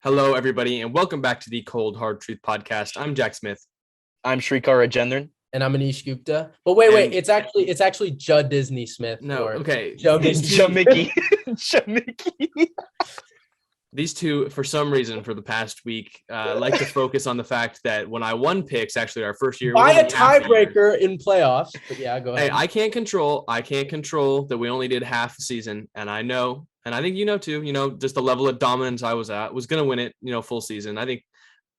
Hello, everybody, and welcome back to the Cold Hard Truth Podcast. I'm Jack Smith. I'm Srikar. And I'm Anish Gupta. But wait, it's actually Judd Disney Smith. No, okay. Joe Mickey. Joe Mickey. These two, for some reason, for the past week, like to focus on the fact that when I won picks, actually our first year, by a tiebreaker in playoffs. But yeah, go ahead. Hey, I can't control that we only did half the season, and I know, and I think you know too. You know, just the level of dominance I was at was going to win it. You know, full season. I think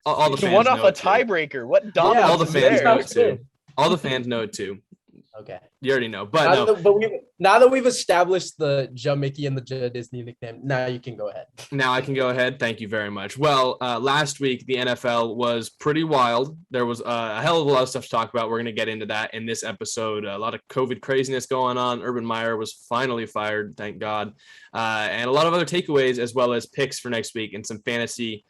all the fans won off know a tiebreaker. What dominance? All the fans know it too. All the fans know it too. Okay. You already know. But now that we've established the Joe Mickey and the Joe Disney nickname, now you can go ahead. Now I can go ahead. Thank you very much. Well, last week, the NFL was pretty wild. There was a hell of a lot of stuff to talk about. We're going to get into that in this episode. A lot of COVID craziness going on. Urban Meyer was finally fired, thank God. And a lot of other takeaways, as well as picks for next week and some fantasy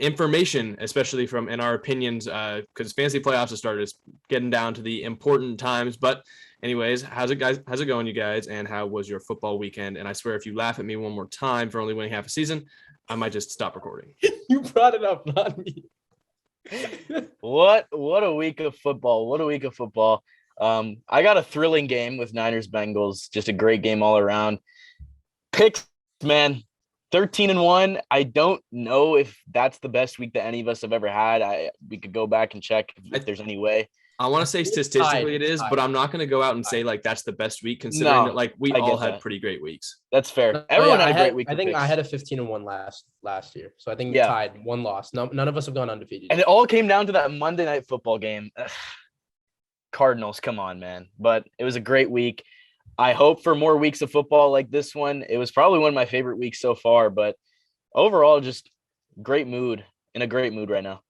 information, especially from in our opinions, because fantasy playoffs have started. It's getting down to the important times. But anyways, how's it going, you guys? And how was your football weekend? And I swear, if you laugh at me one more time for only winning half a season, I might just stop recording. You brought it up, not me. What a week of football. I got a thrilling game with Niners Bengals. Just a great game all around. Picks, man. 13-1. I don't know if that's the best week that any of us have ever had. We could go back and check if there's any way. I want to say statistically it is, but I'm not going to go out and say like that's the best week, considering that like we all had pretty great weeks. That's fair. Everyone had a great week. I think I had a 15-1 last year, so I think tied, one loss. None of us have gone undefeated. And it all came down to that Monday night football game. Cardinals, come on, man! But it was a great week. I hope for more weeks of football like this one. It was probably one of my favorite weeks so far, but overall, just in a great mood right now.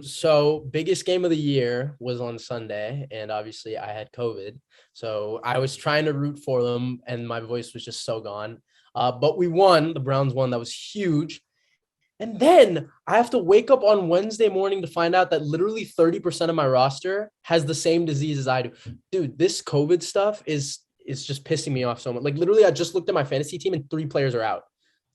So biggest game of the year was on Sunday, and obviously I had COVID, so I was trying to root for them, and my voice was just so gone. But we won. The Browns won. That was huge. And then I have to wake up on Wednesday morning to find out that literally 30% of my roster has the same disease as I do. Dude, this COVID stuff is just pissing me off so much. Like literally, I just looked at my fantasy team and 3 players are out.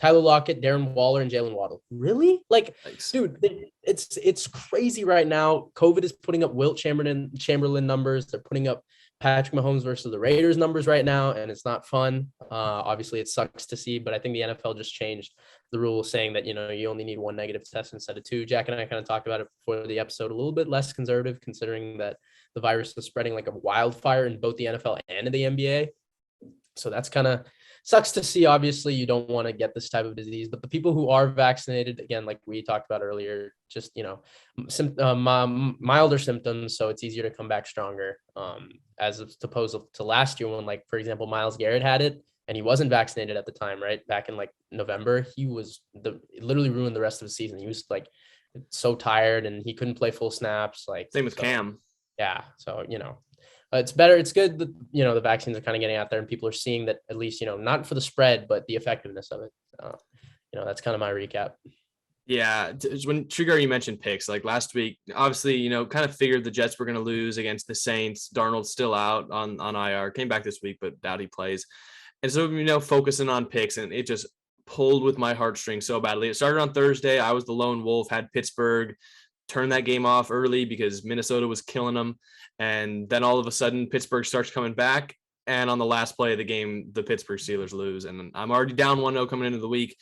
Tyler Lockett, Darren Waller, and Jalen Waddle. Really? Like, Thanks. Dude, it's crazy right now. COVID is putting up Wilt Chamberlain numbers. They're putting up Patrick Mahomes versus the Raiders numbers right now, and it's not fun. Obviously, it sucks to see, but I think the NFL just changed the rule saying that, you only need 1 negative test instead of 2. Jack and I kind of talked about it before the episode, a little bit less conservative considering that the virus is spreading like a wildfire in both the NFL and in the NBA. So that's kind of sucks to see. Obviously, you don't want to get this type of disease, but the people who are vaccinated, again, like we talked about earlier, just, milder symptoms. So it's easier to come back stronger. As opposed to last year when, like, for example, Myles Garrett had it and he wasn't vaccinated at the time, right? Back in like November, it literally ruined the rest of the season. He was like so tired and he couldn't play full snaps. Like same with Cam. Yeah. So, it's better. It's good that, the vaccines are kind of getting out there and people are seeing that at least, not for the spread, but the effectiveness of it. That's kind of my recap. Yeah. When Srikar, you mentioned picks, like last week, obviously, kind of figured the Jets were going to lose against the Saints. Darnold's still out on IR, came back this week, but doubt he plays. And so, focusing on picks, and it just pulled with my heartstrings so badly. It started on Thursday. I was the lone wolf, had Pittsburgh turn that game off early because Minnesota was killing them. And then all of a sudden, Pittsburgh starts coming back. And on the last play of the game, the Pittsburgh Steelers lose. And I'm already down 1-0 coming into the week.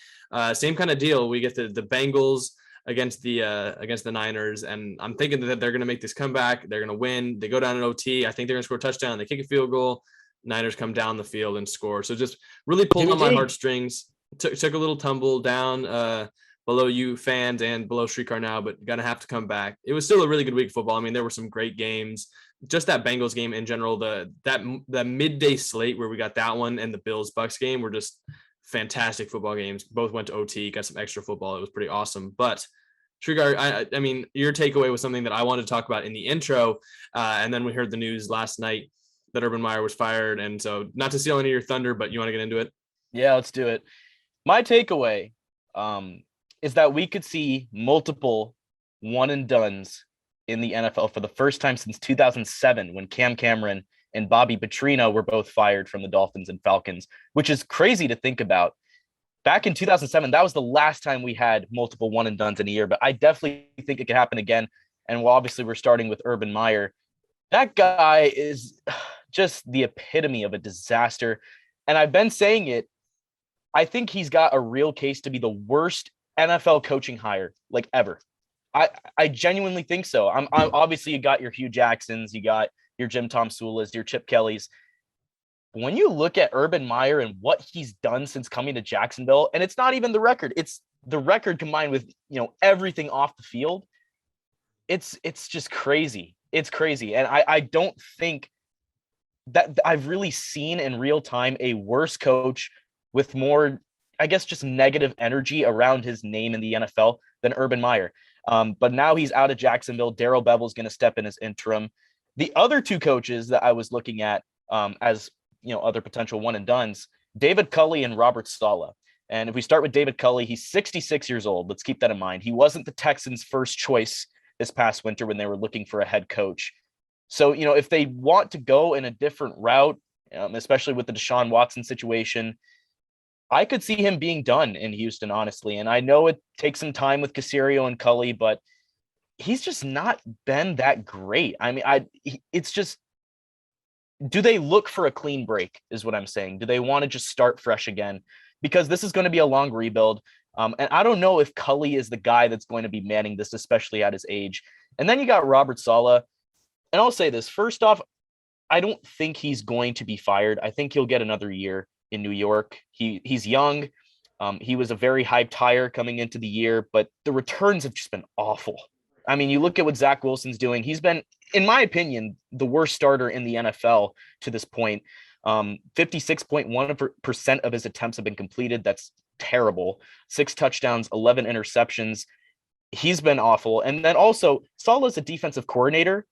Same kind of deal. We get the Bengals against the Niners. And I'm thinking that they're going to make this comeback. They're going to win. They go down in OT. I think they're going to score a touchdown. They kick a field goal. Niners come down the field and score. So just really pulled on my heartstrings. Took a little tumble down below you fans and below Srikar now, but going to have to come back. It was still a really good week of football. I mean, there were some great games. Just that Bengals game in general, that midday slate where we got that one and the Bills-Bucks game were just fantastic football games. Both went to OT, got some extra football. It was pretty awesome. But Srikar, I mean, your takeaway was something that I wanted to talk about in the intro, and then we heard the news last night that Urban Meyer was fired. And so not to steal any of your thunder, but you want to get into it? Yeah, let's do it. My takeaway is that we could see multiple one-and-dones in the NFL for the first time since 2007 when Cam Cameron and Bobby Petrino were both fired from the Dolphins and Falcons, which is crazy to think about. back in 2007, that was the last time we had multiple one and dones in a year, but I definitely think it could happen again. And well, obviously we're starting with Urban Meyer. That guy is just the epitome of a disaster. And I've been saying it. I think he's got a real case to be the worst NFL coaching hire like ever. I genuinely think so. I'm obviously, you got your Hugh Jacksons, you got your Jim Tom Sulas, your Chip Kellys. When you look at Urban Meyer and what he's done since coming to Jacksonville, and it's not even the record, it's the record combined with, everything off the field. It's just crazy. It's crazy. And I don't think that I've really seen in real time a worse coach with more, I guess, just negative energy around his name in the NFL than Urban Meyer. But now he's out of Jacksonville. Darrell Bevell's going to step in as interim. The other two coaches that I was looking at as other potential one and dones, David Culley and Robert Stala. And if we start with David Culley, he's 66 years old. Let's keep that in mind. He wasn't the Texans' first choice this past winter when they were looking for a head coach. So, if they want to go in a different route, especially with the Deshaun Watson situation, I could see him being done in Houston, honestly. And I know it takes some time with Caserio and Culley, but he's just not been that great. I mean, it's just, do they look for a clean break is what I'm saying. Do they want to just start fresh again? Because this is going to be a long rebuild. And I don't know if Culley is the guy that's going to be manning this, especially at his age. And then you got Robert Saleh. And I'll say this, first off, I don't think he's going to be fired. I think he'll get another year in New York. He's young. He was a very hyped hire coming into the year, but the returns have just been awful. I mean, you look at what Zach Wilson's doing. He's been, in my opinion, the worst starter in the NFL to this point. 56.1% of his attempts have been completed. That's terrible. 6 touchdowns, 11 interceptions. He's been awful. And then also, Saleh's a defensive coordinator,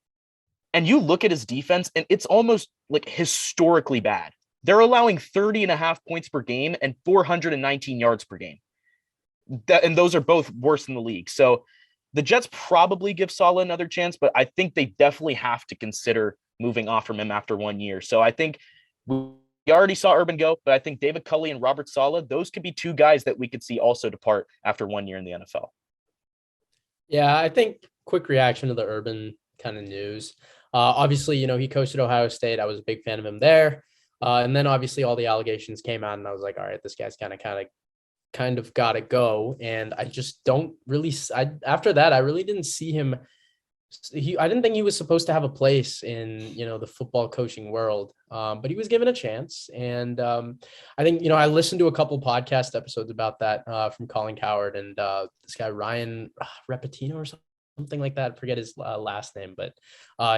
and you look at his defense, and it's almost like historically bad. They're allowing 30.5 points per game and 419 yards per game. And those are both worse in the league. So the Jets probably give Saleh another chance, but I think they definitely have to consider moving off from him after 1 year. So I think we already saw Urban go, but I think David Culley and Robert Saleh, those could be two guys that we could see also depart after 1 year in the NFL. Yeah, I think quick reaction to the Urban kind of news. Obviously, he coached at Ohio State. I was a big fan of him there. And then obviously all the allegations came out, and I was like, all right, this guy's kind of got to go. And I just don't really, after that, I really didn't see him. I didn't think he was supposed to have a place in, the football coaching world, but he was given a chance. And I think, I listened to a couple podcast episodes about that from Colin Cowherd and this guy, Ryan Repetino or something like that. I forget his last name, but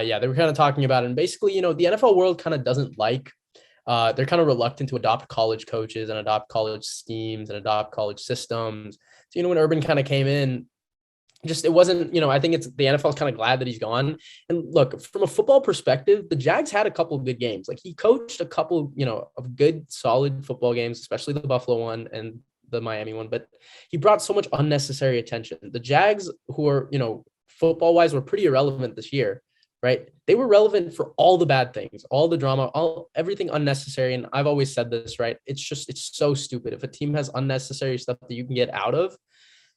yeah, they were kind of talking about it. And basically, the NFL world kind of doesn't like, they're kind of reluctant to adopt college coaches and adopt college schemes and adopt college systems. So, when Urban kind of came in, it wasn't, I think the NFL is kind of glad that he's gone. And look, from a football perspective, the Jags had a couple of good games. Like, he coached a couple, of good, solid football games, especially the Buffalo one and the Miami one, but he brought so much unnecessary attention. The Jags, who are, football wise, were pretty irrelevant this year, right? They were relevant for all the bad things, all the drama, everything unnecessary. And I've always said this, right? It's so stupid. If a team has unnecessary stuff that you can get out of,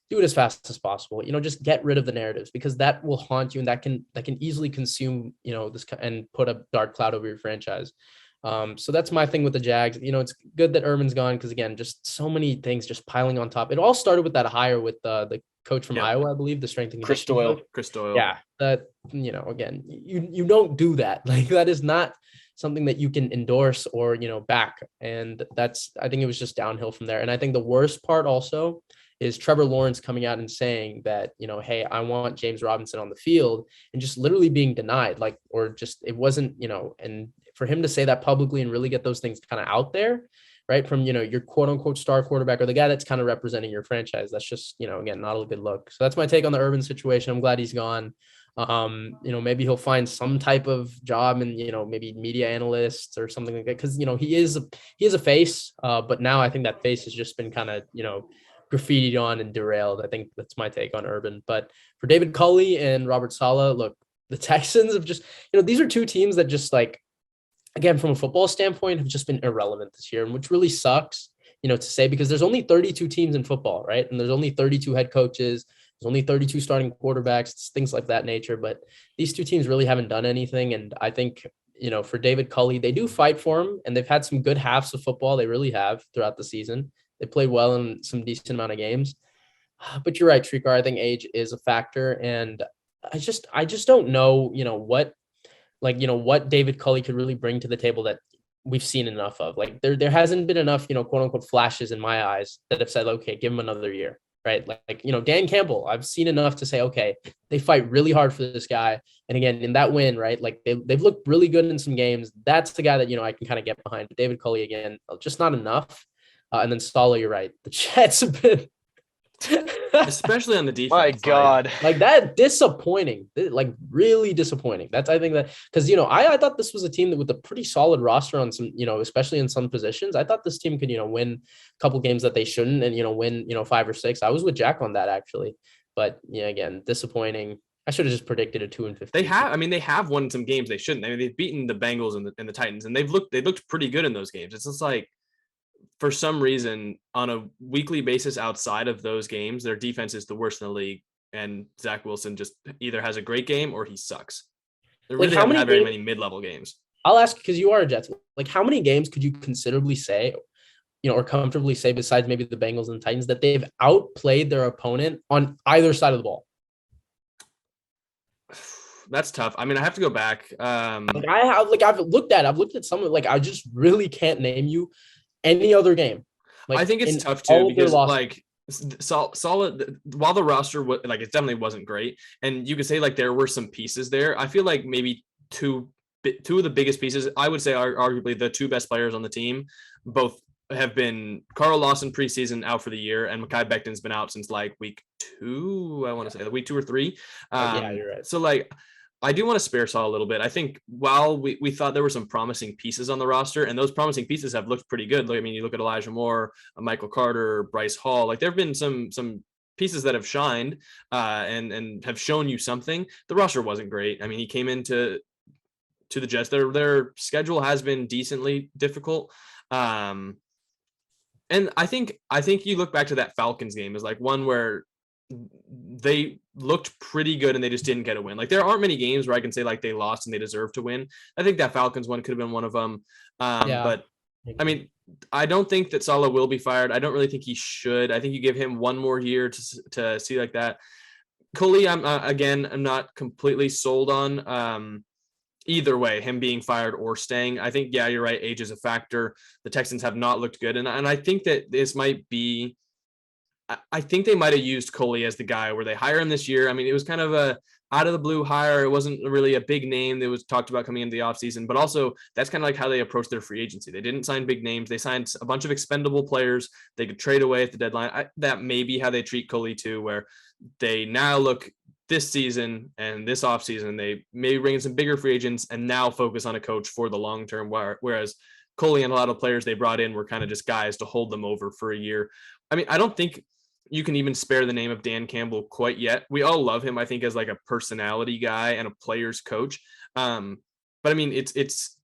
do it as fast as possible. Just get rid of the narratives, because that will haunt you, and that can easily consume, this and put a dark cloud over your franchise. So that's my thing with the Jags. It's good that Urban's gone, because again, just so many things just piling on top. It all started with that hire with the coach from Iowa, I believe, the strength and conditioning coach. Chris Doyle. Yeah, that again, you don't do that. Like, that is not something that you can endorse or back. And I think it was just downhill from there. And I think the worst part also is Trevor Lawrence coming out and saying that, hey, I want James Robinson on the field, and just literally being denied, it wasn't, and for him to say that publicly and really get those things kind of out there, right, from, your quote unquote star quarterback, or the guy that's kind of representing your franchise, that's just, again, not a good look. So that's my take on the Urban situation. I'm glad he's gone. Maybe he'll find some type of job in, maybe media analyst or something like that. Cause he is a face, but now I think that face has just been kind of, graffitied on and derailed. I think that's my take on Urban. But for David Culley and Robert Saleh, look, the Texans have just, these are two teams that just, like, again, from a football standpoint, have just been irrelevant this year, which really sucks. to say, because there's only 32 teams in football, right? And there's only 32 head coaches. There's only 32 starting quarterbacks, things like that nature. But these two teams really haven't done anything. And I think, for David Culley, they do fight for him, and they've had some good halves of football. They really have throughout the season. They played well in some decent amount of games. But you're right, Srikar. I think age is a factor. And I just don't know, what David Culley could really bring to the table that we've seen enough of. Like there hasn't been enough, quote unquote flashes in my eyes that have said, okay, give him another year. Right. Dan Campbell, I've seen enough to say, okay, they fight really hard for this guy. And again, in that win, right, like they've looked really good in some games. That's the guy that, I can kind of get behind. But David Culley, again, just not enough. And then Stala, you're right. The Jets have been especially on the defense. My God. Like that disappointing, like really disappointing. I think that because, I thought this was a team that with a pretty solid roster on some, especially in some positions. I thought this team could, win a couple games that they shouldn't and, win, 5 or 6. I was with Jack on that actually. But again, disappointing. I should have just predicted a 2-15. They have won some games they shouldn't. I mean, they've beaten the Bengals and the Titans, and they looked pretty good in those games. It's just like, for some reason, on a weekly basis outside of those games, their defense is the worst in the league, and Zach Wilson just either has a great game or he sucks. They really haven't had very many mid-level games. I'll ask, because you are a Jets, like how many games could you considerably say, or comfortably say, besides maybe the Bengals and Titans, that they've outplayed their opponent on either side of the ball? That's tough. I mean, I have to go back. I've looked at some, like I just really can't name you any other game. Like, I think it's tough too, because like solid, while the roster it definitely wasn't great, and you could say like there were some pieces there. I feel like maybe two of the biggest pieces, I would say, are arguably the two best players on the team. Both have been Carl Lawson preseason out for the year, and Mekhi Becton's been out since like week 2. I want to say week 2 or 3. Yeah, you're right. So like, I do want to spare Saul a little bit. I think while we thought there were some promising pieces on the roster, and those promising pieces have looked pretty good. Like, I mean, you look at Elijah Moore, Michael Carter, Bryce Hall. Like there have been some pieces that have shined and have shown you something. The roster wasn't great. I mean, he came into the Jets. Their schedule has been decently difficult. And I think you look back to that Falcons game as like one where they looked pretty good and they just didn't get a win. Like there aren't many games where I can say like they lost and they deserve to win. I think that Falcons one could have been one of them. But I mean, I don't think that Saleh will be fired. I don't really think he should. I think you give him one more year to see like that. Culley, I'm not completely sold on either way, him being fired or staying. I think, yeah, you're right. Age is a factor. The Texans have not looked good. And I think that this might be, I think they might have used Culley as the guy where they hire him this year. I mean, it was kind of a out of the blue hire. It wasn't really a big name that was talked about coming into the offseason, but also that's kind of like how they approached their free agency. They didn't sign big names. They signed a bunch of expendable players they could trade away at the deadline. That may be how they treat Culley too, where they now look this season and this offseason, they may bring in some bigger free agents and now focus on a coach for the long term. Whereas Culley and a lot of players they brought in were kind of just guys to hold them over for a year. I mean, I don't think you can even spare the name of Dan Campbell quite yet. We all love him, I think, as like a personality guy and a player's coach. But I mean, it's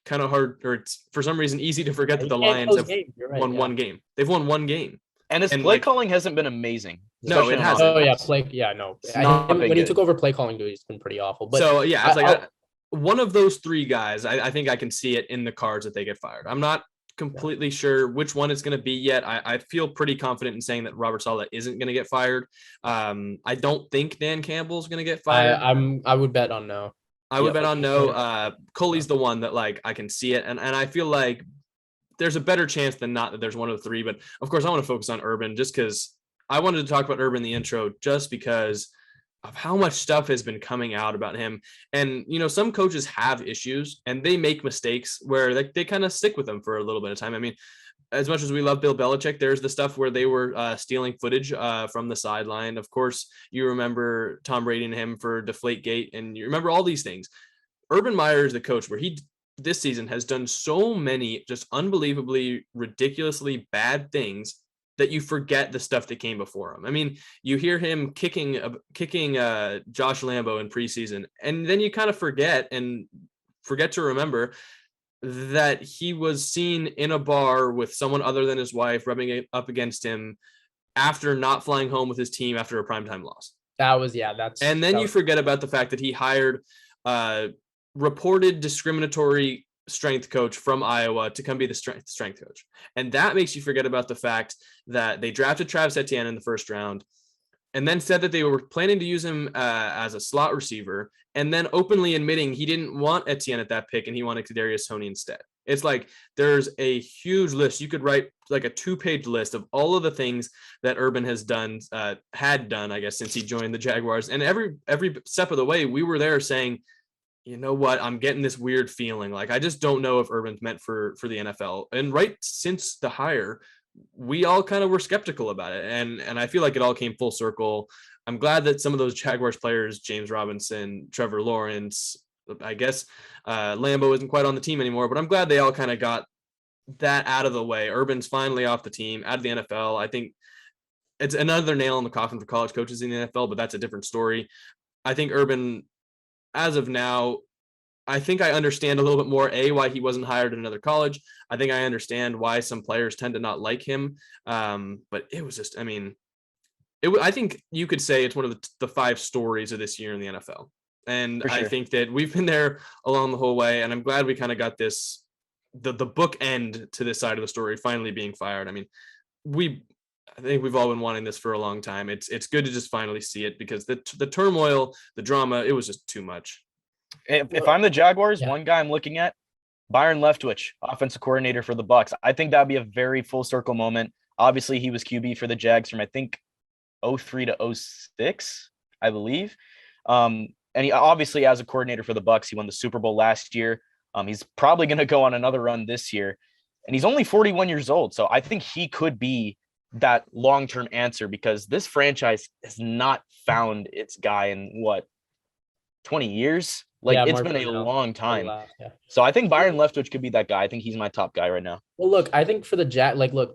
kind of hard, or it's for some reason easy to forget that the Lions have won one game. They've won one game. And his play calling hasn't been amazing. No, it hasn't. Oh yeah, when he took over play calling duty, it's been pretty awful. But so yeah, it's like one of those three guys. I think I can see it in the cards that they get fired. I'm not completely sure which one it's going to be yet. I feel pretty confident in saying that Robert Saleh isn't going to get fired. I don't think Dan Campbell's going to get fired. I would bet on no. I would bet on no. Culley's the one that like I can see it, and I feel like there's a better chance than not that there's one of the three. But of course, I want to focus on Urban just because I wanted to talk about Urban in the intro just because of how much stuff has been coming out about him. And, you know, some coaches have issues and they make mistakes where they kind of stick with them for a little bit of time. I mean, as much as we love Bill Belichick, there's the stuff where they were stealing footage from the sideline. Of course, you remember Tom Brady and him for Deflategate, and you remember all these things. Urban Meyer is the coach where he this season has done so many just unbelievably, ridiculously bad things that you forget the stuff that came before him. I mean, you hear him kicking Josh Lambo in preseason, and then you kind of forget to remember that he was seen in a bar with someone other than his wife rubbing it up against him after not flying home with his team after a primetime loss. And then you forget about the fact that he hired reported discriminatory strength coach from Iowa to come be the strength coach. And that makes you forget about the fact that they drafted Travis Etienne in the first round and then said that they were planning to use him as a slot receiver, and then openly admitting he didn't want Etienne at that pick and he wanted Kadarius Toney instead. It's like there's a huge list. You could write like a 2-page list of all of the things that Urban has done, I guess, since he joined the Jaguars. And every step of the way, we were there saying, you know what, I'm getting this weird feeling. Like, I just don't know if Urban's meant for the NFL. And right since the hire, we all kind of were skeptical about it. And I feel like it all came full circle. I'm glad that some of those Jaguars players, James Robinson, Trevor Lawrence, I guess Lambeau isn't quite on the team anymore, but I'm glad they all kind of got that out of the way. Urban's finally off the team, out of the NFL. I think it's another nail in the coffin for college coaches in the NFL, but that's a different story. I think Urban, as of now, I think I understand a little bit more, why he wasn't hired at another college. I think I understand why some players tend to not like him. But it was just, I think you could say it's one of the 5 stories of this year in the NFL. And sure. I think that we've been there along the whole way. And I'm glad we kind of got this, the book end to this side of the story finally being fired. I think we've all been wanting this for a long time. It's good to just finally see it, because the turmoil, the drama, it was just too much. If I'm the Jaguars, one guy I'm looking at, Byron Leftwich, offensive coordinator for the Bucs. I think that'd be a very full circle moment. Obviously, he was QB for the Jags from, I think, 03 to 06, I believe. And he obviously, as a coordinator for the Bucs, he won the Super Bowl last year. He's probably going to go on another run this year, and he's only 41 years old. So I think he could be that long-term answer, because this franchise has not found its guy in 20 years. It's been a long time. So I think Byron Leftwich could be that guy. I think he's my top guy right now. Well, look, I think for the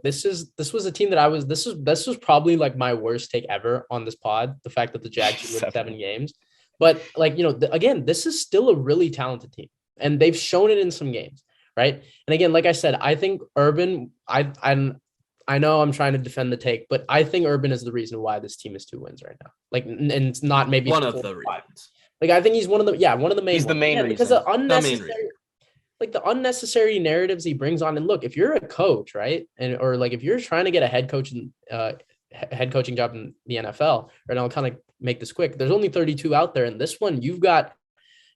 this was a team that this was probably like my worst take ever on this pod. The fact that the Jags should win 7 games, but again, this is still a really talented team, and they've shown it in some games, right? And again, like I said, I think Urban, I know I'm trying to defend the take, but I think Urban is the reason why this team is 2 wins right now. And it's not maybe one of the reasons. I think he's one of the main. He's the main reason. Because the unnecessary narratives he brings on. And look, if you're a coach, right, or if you're trying to get a head coaching job in the NFL, and I'll kind of make this quick. There's only 32 out there, and this one you've got,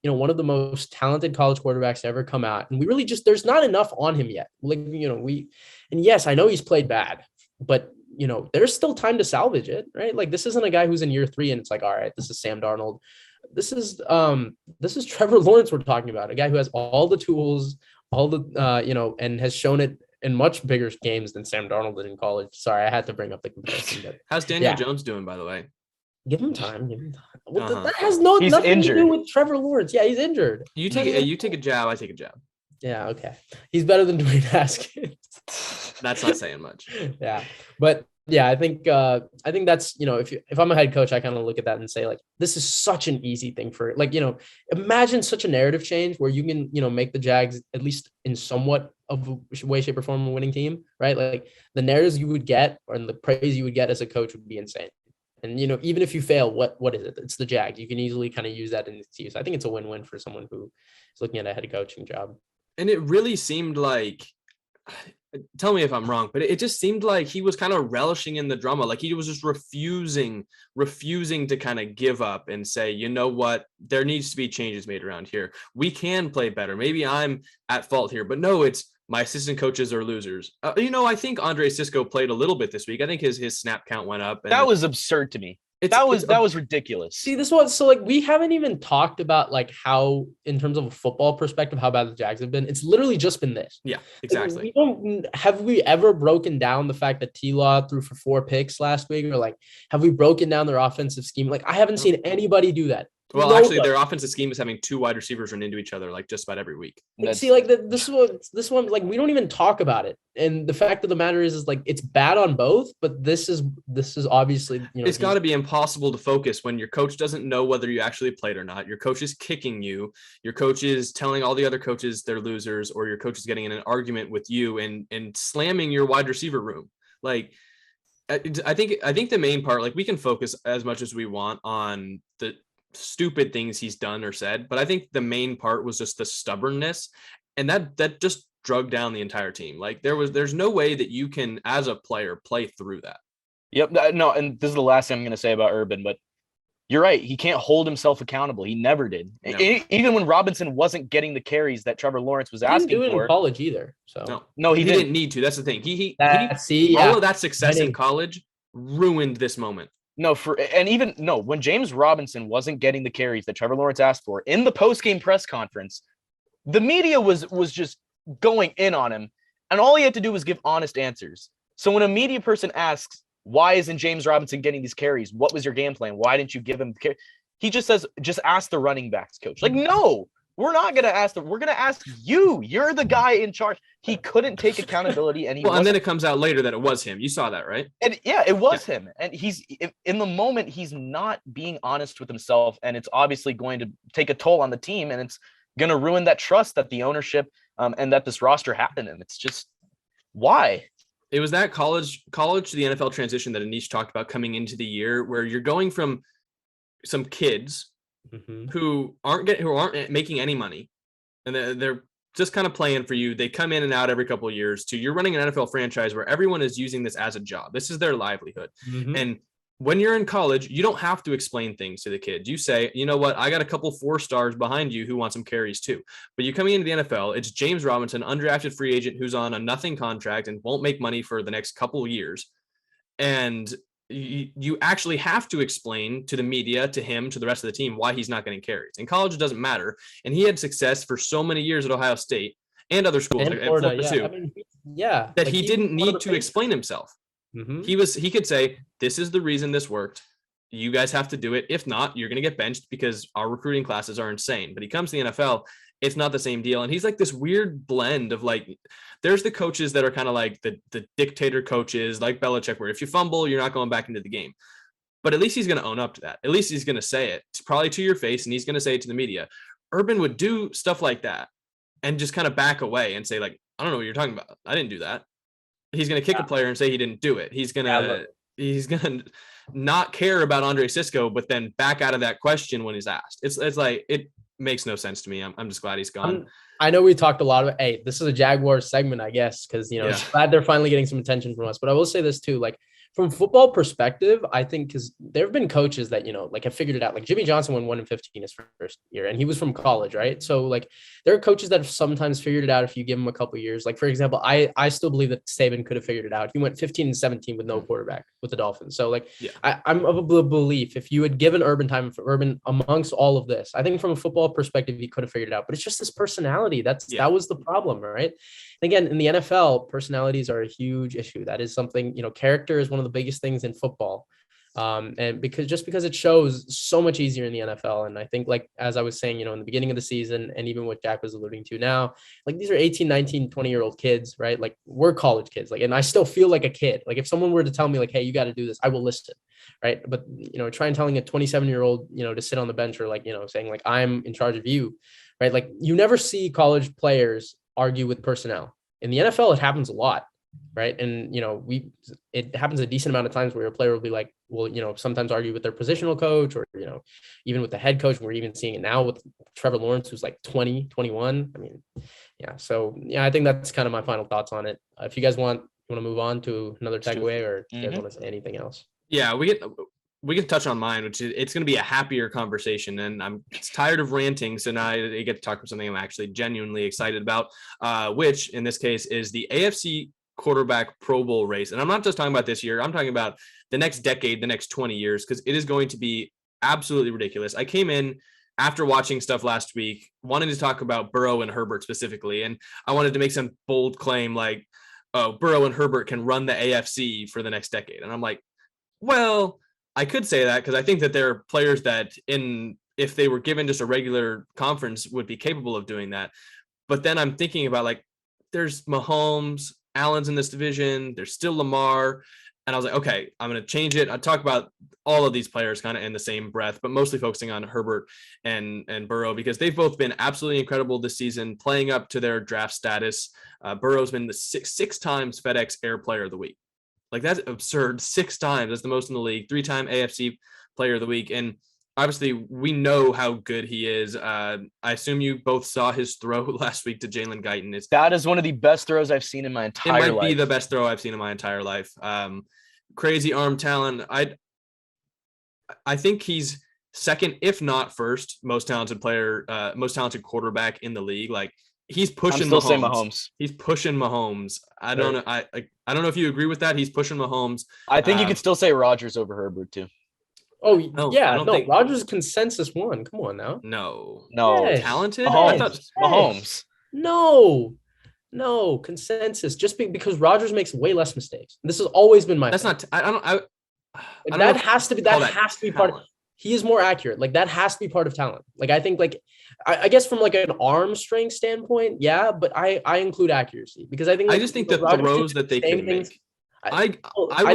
one of the most talented college quarterbacks to ever come out, and we really there's not enough on him yet. And yes, I know he's played bad, but there's still time to salvage it, right? This isn't a guy who's in year 3 and it's like, all right, this is Sam Darnold. This is Trevor Lawrence we're talking about, a guy who has all the tools, and has shown it in much bigger games than Sam Darnold did in college. Sorry, I had to bring up the comparison. But, how's Daniel Jones doing, by the way? Give him time. That has nothing injured. To do with Trevor Lawrence. Yeah, he's injured. You take a jab, I take a jab. Yeah, okay. He's better than Dwayne Haskins. That's not saying much. Yeah, but yeah, I think that's, if I'm a head coach, I kind of look at that and say, this is such an easy thing for, imagine such a narrative change where you can, make the Jags, at least in somewhat of a way, shape, or form, a winning team, right? The narratives you would get, or the praise you would get as a coach, would be insane. And, even if you fail, what is it? It's the Jags. You can easily kind of use that in excuse. I think it's a win-win for someone who is looking at a head coaching job. And it really seemed like, tell me if I'm wrong, but it just seemed like he was kind of relishing in the drama. He was just refusing to kind of give up and say, you know what, there needs to be changes made around here. We can play better. Maybe I'm at fault here, but no, it's my assistant coaches are losers. I think Andre Sisco played a little bit this week. I think his snap count went up. And that was absurd to me. That was ridiculous. See, this one, so we haven't even talked about how, in terms of a football perspective, how bad the Jags have been. It's literally just been this. Yeah, exactly. Have we ever broken down the fact that T-Law threw for 4 picks last week, or have we broken down their offensive scheme? I haven't seen anybody do that. Well, actually, their offensive scheme is having two wide receivers run into each other like just about every week. See, like this one, like we don't even talk about it. And the fact of the matter is like it's bad on both. But this is obviously, it's got to be impossible to focus when your coach doesn't know whether you actually played or not. Your coach is kicking you. Your coach is telling all the other coaches they're losers, or your coach is getting in an argument with you and slamming your wide receiver room. Like, I think the main part, like we can focus as much as we want on the stupid things he's done or said, but I think the main part was just the stubbornness, and that just drug down the entire team. Like there's no way that you can as a player play through that. Yep. No, and this is the last thing I'm going to say about Urban, but you're right. He can't hold himself accountable. He never did. Never. Even when Robinson wasn't getting the carries that Trevor Lawrence was asking for. He didn't do it in college either. So no, he didn't need to. That's the thing. All of that success in college ruined this moment. When James Robinson wasn't getting the carries that Trevor Lawrence asked for in the post-game press conference, the media was just going in on him, and all he had to do was give honest answers. So when a media person asks, why isn't James Robinson getting these carries? What was your game plan? Why didn't you give him carries? He just says, just ask the running backs coach. Like, no, we're not going to ask them. We're going to ask you. You're the guy in charge. He couldn't take accountability. And then it comes out later that it was him. You saw that, right? And yeah, it was him. And he's in the moment, he's not being honest with himself. And it's obviously going to take a toll on the team. And it's going to ruin that trust that the ownership and that this roster had in him. It's just, why? It was that college to the NFL transition that Anish talked about coming into the year, where you're going from some kids who aren't making any money, and they're just kind of playing for you. They come in and out every couple of years to you're running an NFL franchise where everyone is using this as a job. This is their livelihood. And when you're in college, you don't have to explain things to the kids. You say, you know what, I got a couple 4 stars behind you who want some carries too. But you coming into the NFL, it's James Robinson, undrafted free agent who's on a nothing contract and won't make money for the next couple of years. And you actually have to explain to the media, to him, to the rest of the team, why he's not getting carries. In college, it doesn't matter. And he had success for so many years at Ohio State and other schools and like Florida, too, that like he didn't need to explain himself. He could say, this is the reason this worked. You guys have to do it. If not, you're going to get benched because our recruiting classes are insane. But he comes to the NFL, it's not the same deal. And he's like this weird blend of like, there's the coaches that are kind of like the dictator coaches like Belichick, where if you fumble, you're not going back into the game. But at least he's going to own up to that. At least he's going to say it. It's probably to your face, and he's going to say it to the media. Urban would do stuff like that and just kind of back away and say like, I don't know what you're talking about. I didn't do that. He's going to kick a player and say he didn't do it. He's going to not care about Andre Cisco, but then back out of that question when he's asked. It's like, it makes no sense to me. I'm just glad he's gone. I know we talked a lot about, hey, this is a Jaguars segment, I guess, because, it's glad they're finally getting some attention from us. But I will say this too, like, from football perspective, I think because there have been coaches that, like have figured it out. Like Jimmy Johnson won 1-15 his first year, and he was from college, right? So like there are coaches that have sometimes figured it out if you give him a couple of years. Like for example, I still believe that Saban could have figured it out. He went 15-17 with no quarterback with the Dolphins. So like I'm of a belief if you had given Urban time for Urban amongst all of this, I think from a football perspective he could have figured it out. But it's just this personality. That was the problem, right? Again, in the NFL, personalities are a huge issue. That is something, character is one of the biggest things in football. And because it shows so much easier in the NFL. And I think, like, as I was saying, in the beginning of the season, and even what Jack was alluding to now, like these are 18, 19, 20-year-old kids, right? Like we're college kids. Like, and I still feel like a kid. Like if someone were to tell me like, hey, you got to do this, I will listen. Right. But, try and telling a 27-year-old, to sit on the bench or like, saying like, I'm in charge of you, right? Like you never see college players argue with personnel. In the NFL, it happens a lot, right? And it happens a decent amount of times where a player will be like, well, sometimes argue with their positional coach or even with the head coach. We're even seeing it now with Trevor Lawrence, who's like 20, 21. I mean, so I think that's kind of my final thoughts on it. If you guys want to move on to another takeaway, or you guys want to say anything else? Yeah, we can touch on mine, which is it's going to be a happier conversation, and I'm tired of ranting. So now I get to talk about something I'm actually genuinely excited about, which in this case is the AFC quarterback Pro Bowl race. And I'm not just talking about this year. I'm talking about the next decade, the next 20 years, because it is going to be absolutely ridiculous. I came in after watching stuff last week, wanting to talk about Burrow and Herbert specifically. And I wanted to make some bold claim like, oh, Burrow and Herbert can run the AFC for the next decade. And I'm like, well, I could say that because I think that there are players that in if they were given just a regular conference, would be capable of doing that. But then I'm thinking about like, there's Mahomes, Allen's in this division, there's still Lamar. And I was like, okay, I'm going to change it. I talk about all of these players kind of in the same breath, but mostly focusing on Herbert and Burrow, because they've both been absolutely incredible this season, playing up to their draft status. Burrow's been the six times FedEx Air Player of the Week. Like, that's absurd. 6 times. That's the most in the league. 3-time AFC Player of the Week. And obviously, we know how good he is. I assume you both saw his throw last week to Jalen Guyton. That is one of the best throws I've seen in my entire life. It might be the best throw I've seen in my entire life. Crazy arm talent. I think he's second, if not first, most talented player, most talented quarterback in the league. Like, he's pushing Mahomes. He's pushing Mahomes. I don't know. I don't know if you agree with that. He's pushing Mahomes. I think you could still say Rodgers over Herbert too. Oh, no, Rodgers consensus won. Come on now. No. Yes. Talented? Mahomes. No, consensus. Just because Rodgers makes way less mistakes. This has always been my. That's point. not. That has to be part of. He is more accurate. Like, that has to be part of talent. Like, I think, like, I guess from like an arm strength standpoint, yeah, but I include accuracy because I think. I just think the throws that they can make. I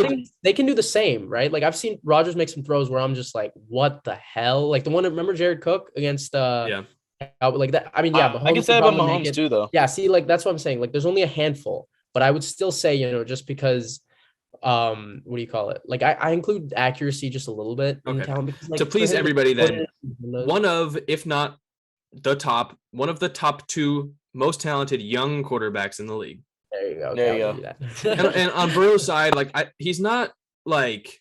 think they can do the same, right? Like, I've seen Rodgers make some throws where I'm just like, what the hell? Like the one, remember Jared Cook against like that. I mean, yeah, I can say about Mahomes too, though. Yeah, see, like that's what I'm saying. Like, there's only a handful, but I would still say, just because, what do you call it? Like, I include accuracy just a little bit in talent because, like, to please everybody, then one of, if not the top, one of the top 2 most talented young quarterbacks in the league. There you go. There you go. and on Burrow's side, like, he's not like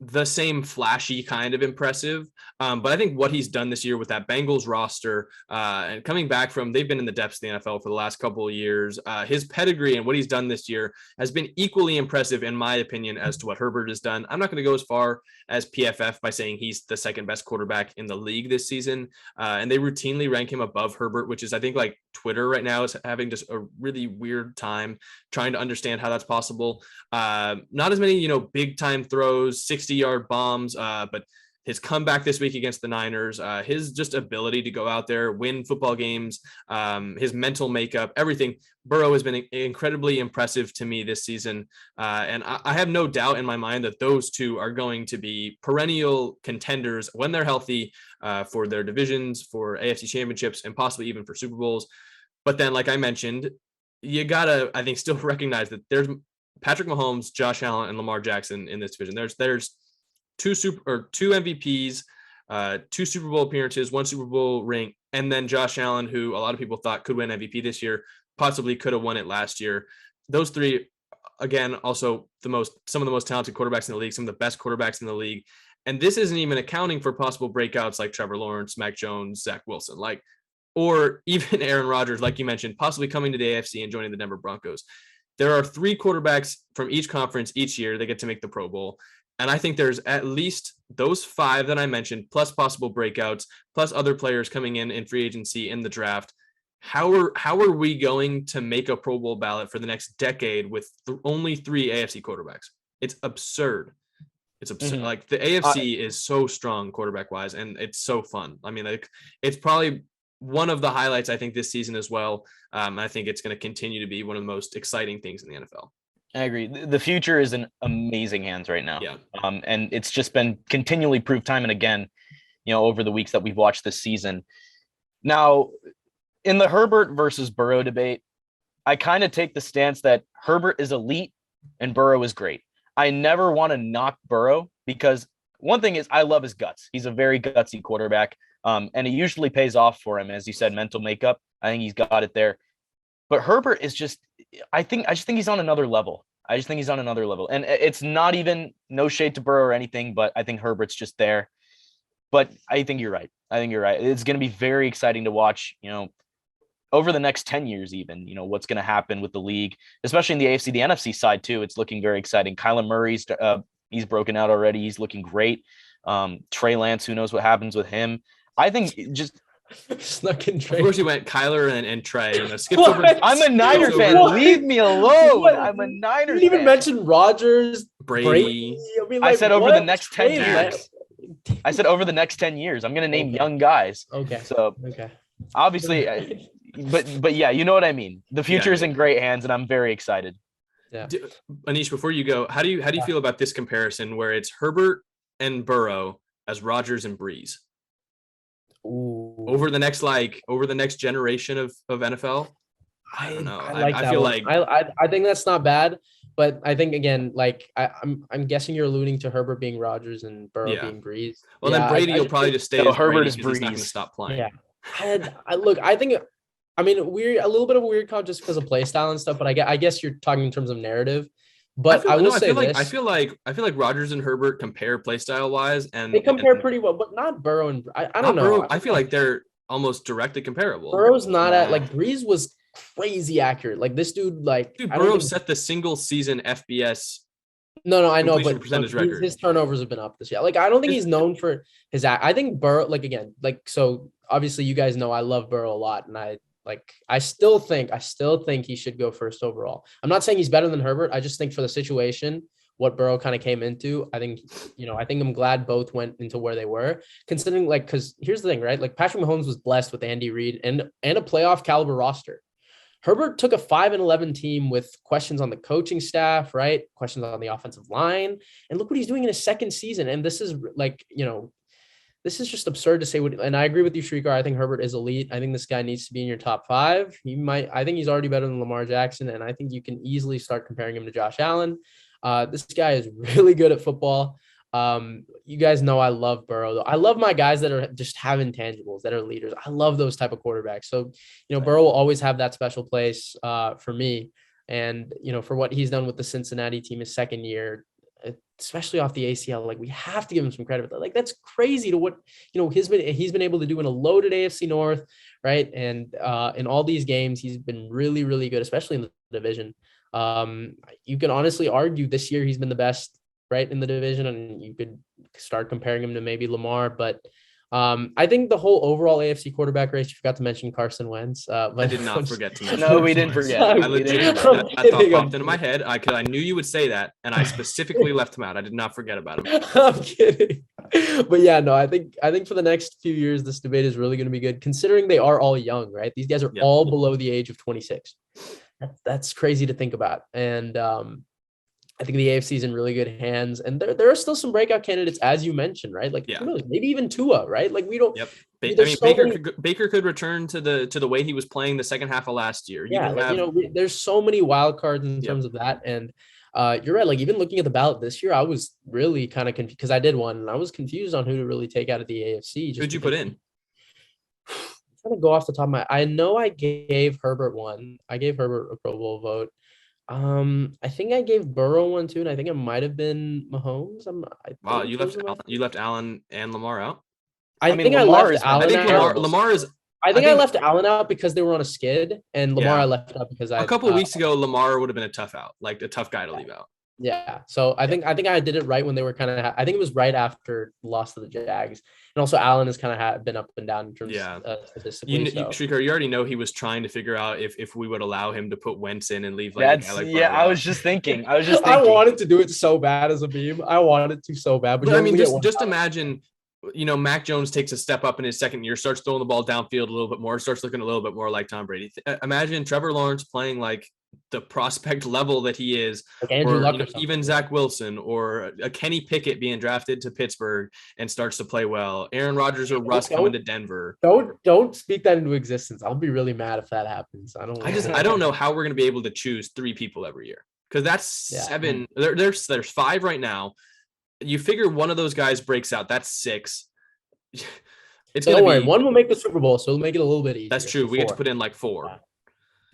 the same flashy kind of impressive, but I think what he's done this year with that Bengals roster and coming back from, they've been in the depths of the NFL for the last couple of years. His pedigree and what he's done this year has been equally impressive, in my opinion, as to what Herbert has done. I'm not going to go as far as PFF by saying he's the second best quarterback in the league this season, and they routinely rank him above Herbert, which is, I think, like, Twitter right now is having just a really weird time trying to understand how that's possible. Not as many, big time throws, 60-yard bombs, but his comeback this week against the Niners, his just ability to go out there, win football games, his mental makeup, everything. Burrow has been incredibly impressive to me this season. And I have no doubt in my mind that those two are going to be perennial contenders when they're healthy for their divisions, for AFC championships, and possibly even for Super Bowls. But then, like I mentioned, you got to, I think, still recognize that there's Patrick Mahomes, Josh Allen, and Lamar Jackson in this division. There's two MVPs, 2 Super Bowl appearances, 1 Super Bowl ring, and then Josh Allen, who a lot of people thought could win MVP this year, possibly could have won it last year. Those 3, again, also some of the most talented quarterbacks in the league, some of the best quarterbacks in the league. And this isn't even accounting for possible breakouts like Trevor Lawrence, Mac Jones, Zach Wilson, or even Aaron Rodgers, like you mentioned, possibly coming to the AFC and joining the Denver Broncos. There are 3 quarterbacks from each conference each year that get to make the Pro Bowl. And I think there's at least those 5 that I mentioned, plus possible breakouts, plus other players coming in free agency in the draft. How are we going to make a Pro Bowl ballot for the next decade with only 3 AFC quarterbacks? It's absurd. It's absurd. Mm-hmm. Like, the AFC is so strong quarterback wise, and it's so fun. I mean, like, it's probably one of the highlights, I think, this season as well. I think it's going to continue to be one of the most exciting things in the NFL. I agree. The future is in amazing hands right now. Yeah. And it's just been continually proved time and again, over the weeks that we've watched this season. Now, in the Herbert versus Burrow debate, I kind of take the stance that Herbert is elite and Burrow is great. I never want to knock Burrow because one thing is I love his guts. He's a very gutsy quarterback. And it usually pays off for him. As you said, mental makeup. I think he's got it there. But Herbert is just, I just think he's on another level. And it's not even, no shade to Burrow or anything, but I think Herbert's just there. But I think you're right. It's going to be very exciting to watch, over the next 10 years even, what's going to happen with the league, especially in the AFC, the NFC side too. It's looking very exciting. Kyler Murray's, he's broken out already. He's looking great. Trey Lance, who knows what happens with him. I think just snuck in Trey. Of course, you went Kyler and Trey. I'm a Niner fan. What? Leave me alone. What? I'm a Niner fan. You didn't even mention Rodgers, Brady. I mean, I said over the next 10 years. I said over the next 10 years. I'm going to name Okay. young guys. Okay. So Okay. obviously, but yeah, you know what I mean. The future is in great hands, and I'm very excited. Yeah. Anish, before you go, how do you feel about this comparison where it's Herbert and Burrow as Rodgers and Breeze Ooh. over the next generation of NFL? I don't know. I feel like I think that's not bad, but I think again, like I'm guessing you're alluding to Herbert being Rodgers and Burrow being Breeze. Well, then Brady will probably just stay as Herbert Brady is because he's not going to Breeze. stop playing. Yeah. I think I mean we're a little bit of a weird call just because of play style and stuff, but I guess you're talking in terms of narrative. But I will say this. I feel like Rodgers and Herbert compare play style wise, and they compare pretty well, but not Burrow and I don't know. Burrow, I feel like they're almost directly comparable. Burrow's not at like Breeze was crazy accurate. Like this dude, Burrow set the single season FBS. No, I know, but percentage record. His turnovers have been up this year. Like I don't think he's known for his. I think Burrow, so obviously you guys know I love Burrow a lot, and I still think he should go first overall. I'm not saying he's better than Herbert. I just think for the situation, what Burrow kind of came into, I think I'm glad both went into where they were, considering because here's the thing, right? Like Patrick Mahomes was blessed with Andy Reid and a playoff caliber roster. Herbert took a 5-11 team with questions on the coaching staff, right? Questions on the offensive line. And look what he's doing in his second season. And this is this is just absurd to say and I agree with you, Srikar. I think Herbert is elite. I think this guy needs to be in your top 5. I think he's already better than Lamar Jackson. And I think you can easily start comparing him to Josh Allen. This guy is really good at football. You guys know I love Burrow, though. I love my guys that are just have intangibles, that are leaders. I love those type of quarterbacks. So, Burrow will always have that special place for me. And, for what he's done with the Cincinnati team his second year, especially off the ACL, we have to give him some credit. That's crazy to what, he's been able to do in a loaded AFC North, right? And in all these games, he's been really, really good, especially in the division. You can honestly argue this year he's been the best, right, in the division, and you could start comparing him to maybe Lamar. But I think the whole overall AFC quarterback race, you forgot to mention Carson Wentz. I did not forget to mention. No, we didn't forget. I legit that thought popped into my head. I knew you would say that, and I specifically left him out. I did not forget about him. I'm kidding. But yeah, no, I think for the next few years, this debate is really going to be good, considering they are all young, right? These guys are all below the age of 26. That's crazy to think about. And I think the AFC is in really good hands, and there are still some breakout candidates, as you mentioned, right? Who knows? Maybe even Tua, right? We don't. Yep. Baker could return to the way he was playing the second half of last year. There's so many wild cards in terms of that, and you're right. Even looking at the ballot this year, I was really kind of confused because I did one, and I was confused on who to really take out of the AFC. Who'd you put in? I'm trying to go off the top of my. I know I gave Herbert one. I gave Herbert a Pro Bowl vote. I think I gave Burrow one too, and I think it might have been Mahomes. Wow, you left Allen and Lamar out. I think I left Allen out. Lamar is. I left Allen out because they were on a skid, and Lamar I left out because a couple of weeks ago Lamar would have been a tough out, a tough guy to leave out. Yeah, so I think I did it right when they were kind of. I think it was right after the loss to the Jags, and also Allen has kind of been up and down in terms of statistically. Srikar, you already know he was trying to figure out if we would allow him to put Wentz in and leave. I was just thinking. I wanted to do it so bad as a meme. I wanted to so bad, but I mean, just imagine. Mac Jones takes a step up in his second year, starts throwing the ball downfield a little bit more, starts looking a little bit more like Tom Brady. Imagine Trevor Lawrence playing the prospect level that he is, or even Zach Wilson or a Kenny Pickett being drafted to Pittsburgh and starts to play well. Aaron Rodgers or Russ coming to Denver. Don't speak that into existence. I'll be really mad if that happens. I don't know how we're going to be able to choose 3 people every year, because that's 7. There's 5 right now. You figure one of those guys breaks out. That's 6. Don't worry. One will make the Super Bowl, so it'll make it a little bit easier. That's true. We get to put in 4.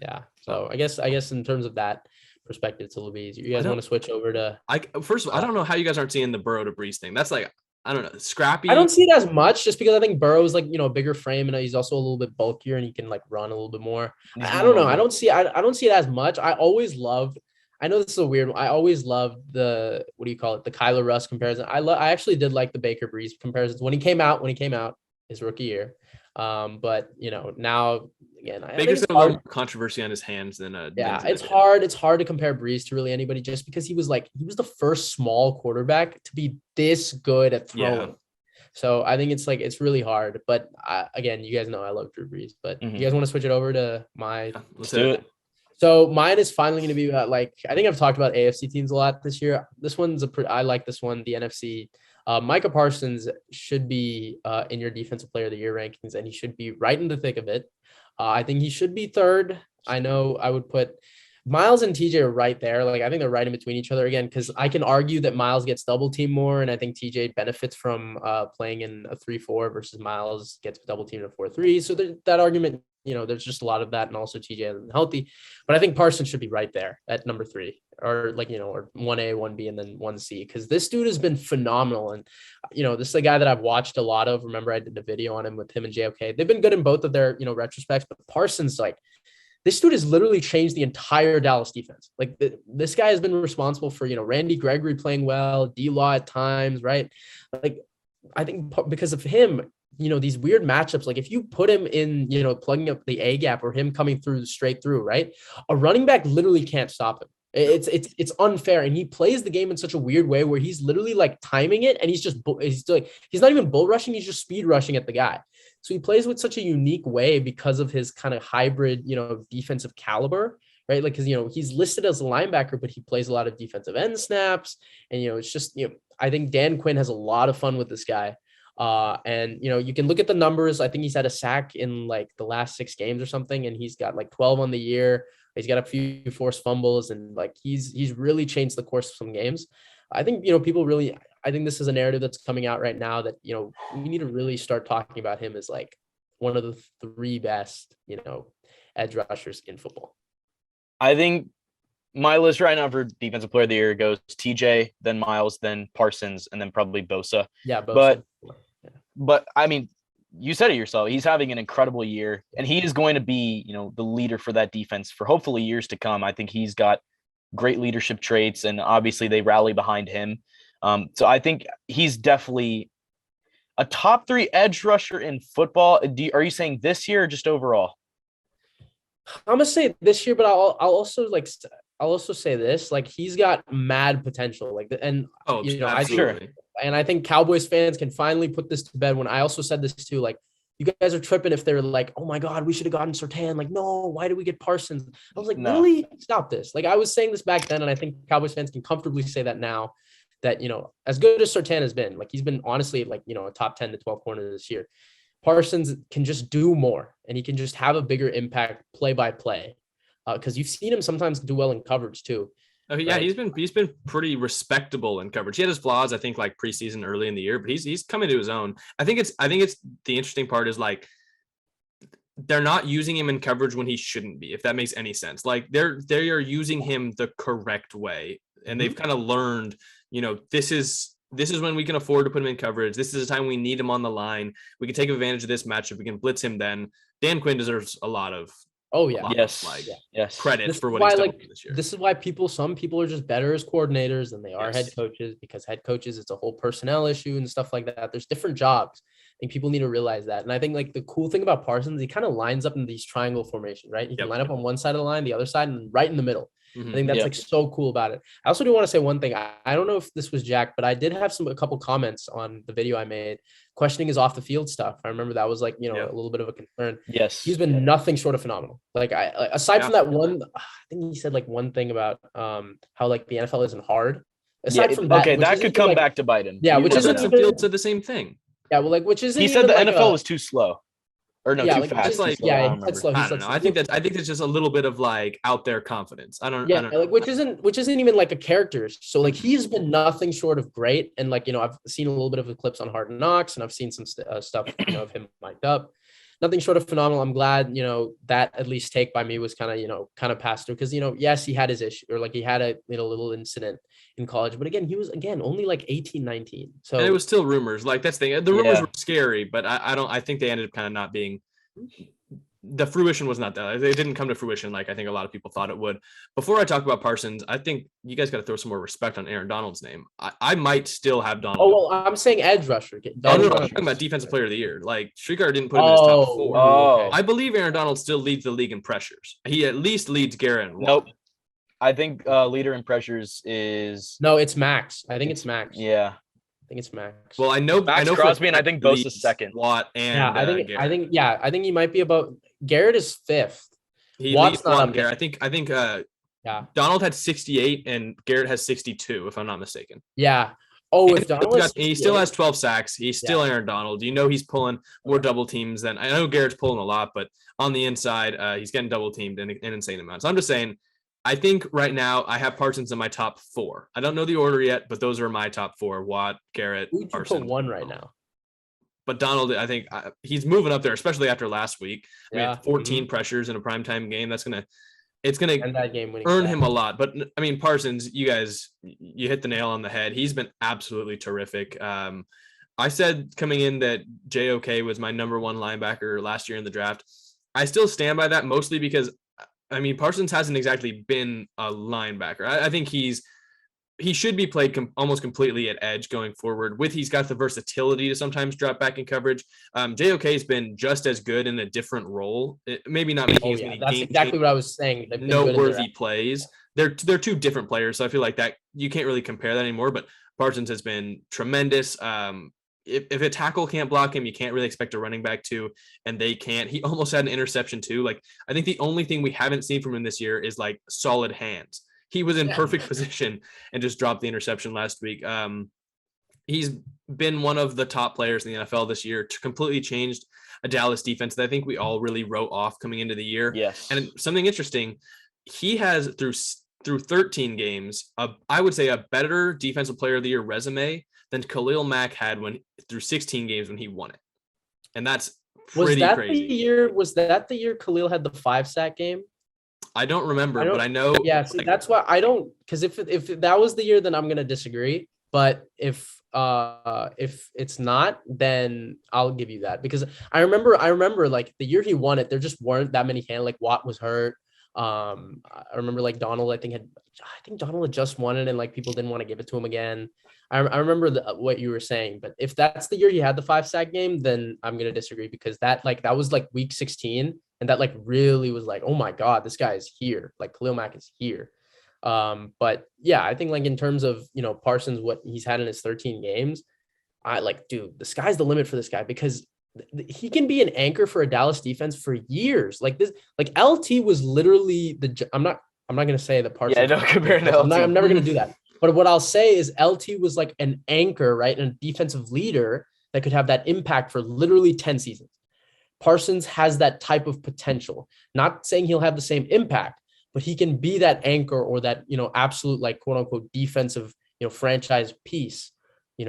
Yeah. So I guess in terms of that perspective, it's a little bit easier. You guys want to switch over to? First of all, I don't know how you guys aren't seeing the Burrow to Breeze thing. That's I don't know, scrappy. I don't see it as much, just because I think Burrow's a bigger frame, and he's also a little bit bulkier, and he can run a little bit more. I don't know. I don't see it as much. I know this is a weird one. I always loved the Kyler Russ comparison. I actually did like the Baker Breeze comparisons when he came out his rookie year. But now again, Baker's got a little more controversy on his hands than it's hard. It's hard to compare Breeze to really anybody, just because he was the first small quarterback to be this good at throwing. So I think it's really hard. But again, you guys know I love Drew Brees. But you guys want to switch it over to my? Let's do it. So mine is finally going to be about, like, I think I've talked about AFC teams a lot this year. This one's I like this one, the NFC. Micah Parsons should be in your defensive player of the year rankings, and he should be right in the thick of it. I think he should be third. I know I would put Miles and TJ are right there. Like, I think they're right in between each other again, because I can argue that Miles gets double teamed more, and I think TJ benefits from playing in a 3-4 versus Miles gets double teamed in a 4-3. So that argument, there's just a lot of that, and also TJ isn't healthy. But I think Parsons should be right there at number 3, or or 1A, 1B, and then 1C, because this dude has been phenomenal. And this is a guy that I've watched a lot of. Remember, I did a video on him with him and JOK. They've been good in both of their retrospects, but Parsons, like, this dude has literally changed the entire Dallas defense. Like, this guy has been responsible for, Randy Gregory playing well, D-Law at times, right? Like, I think because of him, these weird matchups, like if you put him in, plugging up the A gap or him coming through straight through, right? A running back literally can't stop him. It's unfair. And he plays the game in such a weird way where he's literally like timing it, and he's not even bull rushing. He's just speed rushing at the guy. So he plays with such a unique way because of his kind of hybrid, defensive caliber, right? Like, cause he's listed as a linebacker, but he plays a lot of defensive end snaps. And, it's just, I think Dan Quinn has a lot of fun with this guy. And you can look at the numbers. I think he's had a sack in like the last 6 games or something, and he's got like 12 on the year. He's got a few forced fumbles, and like he's really changed the course of some games. I think I think this is a narrative that's coming out right now that we need to really start talking about him as like one of the 3 best edge rushers in football. I think my list right now for defensive player of the year goes TJ, then Miles, then Parsons, and then probably Bosa. Yeah, Bosa. But I mean, you said it yourself. He's having an incredible year, and he is going to be, the leader for that defense for hopefully years to come. I think he's got great leadership traits, and obviously they rally behind him. So I think he's definitely a top 3 edge rusher in football. Are you saying this year or just overall? I'm gonna say this year, but I'll also say this, like, he's got mad potential, like, and absolutely. And I think Cowboys fans can finally put this to bed. When I also said this too, like, you guys are tripping if they're like, oh my God, we should have gotten Surtain. Like, no, why did we get Parsons? I was like, no. Really? Stop this. Like, I was saying this back then, and I think Cowboys fans can comfortably say that now, that, as good as Surtain has been, like, he's been honestly like, a top 10 to 12 corner this year. Parsons can just do more, and he can just have a bigger impact play by play. Because you've seen him sometimes do well in coverage too. Oh yeah, right? He's been pretty respectable in coverage. He had his flaws, I think, like preseason early in the year, but he's coming to his own. I think it's the interesting part is, like, they're not using him in coverage when he shouldn't be, if that makes any sense. Like, they are using him the correct way, and they've kind of learned, this is when we can afford to put him in coverage. This is the time we need him on the line. We can take advantage of this matchup. We can blitz him then. Dan Quinn deserves a lot of credit for what he's done this year. This is why some people are just better as coordinators than they are head coaches, because head coaches, it's a whole personnel issue and stuff like that. There's different jobs. I think people need to realize that. And I think, like, the cool thing about Parsons, he kind of lines up in these triangle formation, right? He can line up on one side of the line, the other side, and right in the middle. I think that's like so cool about it. I also do want to say one thing. I don't know if this was Jack, but I did have a couple comments on the video I made questioning his off the field stuff. I remember that was like, a little bit of a concern. Yes. He's been nothing short of phenomenal. Like, aside from that one, I think he said like one thing about how like the NFL isn't hard. Aside from that, that could come back to bite him. Yeah, which isn't the field said the same thing. Yeah, well, like, which isn't. He said the NFL was too slow. Or no, too fast. Like, I don't know. I think that's just a little bit of like out there confidence. I don't know. Like, which isn't even like a character. So like, he's been nothing short of great. And like, I've seen a little bit of the clips on Hard Knocks, and I've seen some stuff, of him mic'd up. Nothing short of phenomenal. I'm glad, that at least take by me was kind of passed through, because, yes, he had his issue, or like he had a little incident in college, but again, he was only like 18, 19. So, and it was still rumors. Like, that's the thing. The rumors were scary, but I think they ended up kind of not being. The fruition was not that. It didn't come to fruition like I think a lot of people thought it would. Before I talk about Parsons, I think you guys got to throw some more respect on Aaron Donald's name. I might still have Donald. Oh, well, I'm saying edge rusher. I'm talking about defensive player of the year. Like, Srikar didn't put him in his top 4. Okay. I believe Aaron Donald still leads the league in pressures. He at least leads Garrett. Nope. I think leader in pressures is. No, it's Max. I think it's Max. Yeah. think it's Max. Well, I know Max for Crosby, and I fact think he Bosa's leads second. Watt and yeah, I think he might be about. Garrett is fifth. he Watt's leads not Watt up and Garrett. yet. I think Yeah, Donald had 68 and Garrett has 62, if I'm not mistaken. yeah. Oh, if And Donald has he still 68 has 12 sacks. He's still Yeah. Aaron Donald. You know he's pulling more double teams than I know Garrett's pulling a lot, but on the inside, he's getting double teamed in an insane amount. So I'm just saying, I think right now I have Parsons in my top 4. I don't know the order yet, but those are my top 4: Watt, Garrett, Who'd you Parsons. put one right now? But Donald, I think he's moving up there, especially after last week. I mean, Yeah. 14 pressures in a primetime game. It's gonna And that game winning earn sack. him a lot. But I mean, Parsons, you hit the nail on the head. He's been absolutely terrific. I said coming in that JOK was my number 1 linebacker last year in the draft. I still stand by that, mostly because I mean, Parsons hasn't exactly been a linebacker. I think he should be played almost completely at edge going forward. He's got the versatility to sometimes drop back in coverage. JOK has been just as good in a different role. Maybe not making as many that's exactly what I was saying. noteworthy plays. They're 2 different players, so I feel like that you can't really compare that anymore. But Parsons has been tremendous. If a tackle can't block him, you can't really expect a running back to, and they can't. He almost had an interception too. Like, I think the only thing we haven't seen from him this year is like solid hands. He was in perfect position and just dropped the interception last week. He's been one of the top players in the NFL this year, completely changed a Dallas defense that I think we all really wrote off coming into the year. Yes. And something interesting, he has through 13 games, I would say a better defensive player of the year resume than Khalil Mack had through 16 games when he won it. And that's pretty crazy. Was that the year Khalil had the 5-sack game? I don't remember, but I know. Yeah, see, that's why I don't, because if that was the year, then I'm gonna disagree. But if it's not, then I'll give you that, because I remember like the year he won it, there just weren't that many like Watt was hurt. I remember like Donald, I think Donald had just won it and like people didn't want to give it to him again. I remember what you were saying, but if that's the year he had the 5-sack game, then I'm gonna disagree, because that was like week 16, and that like really was like, oh my God, this guy is here. Like Khalil Mack is here. But yeah, I think like in terms of, Parsons, what he's had in his 13 games, dude, the sky's the limit for this guy, because he can be an anchor for a Dallas defense for years. Like this, like LT was literally I'm not going to say that Parsons. Yeah, don't compare to LT. I'm never going to do that. But what I'll say is LT was like an anchor, right? And a defensive leader that could have that impact for literally 10 seasons. Parsons has that type of potential. Not saying he'll have the same impact, but he can be that anchor or that, absolute like quote unquote defensive, franchise piece,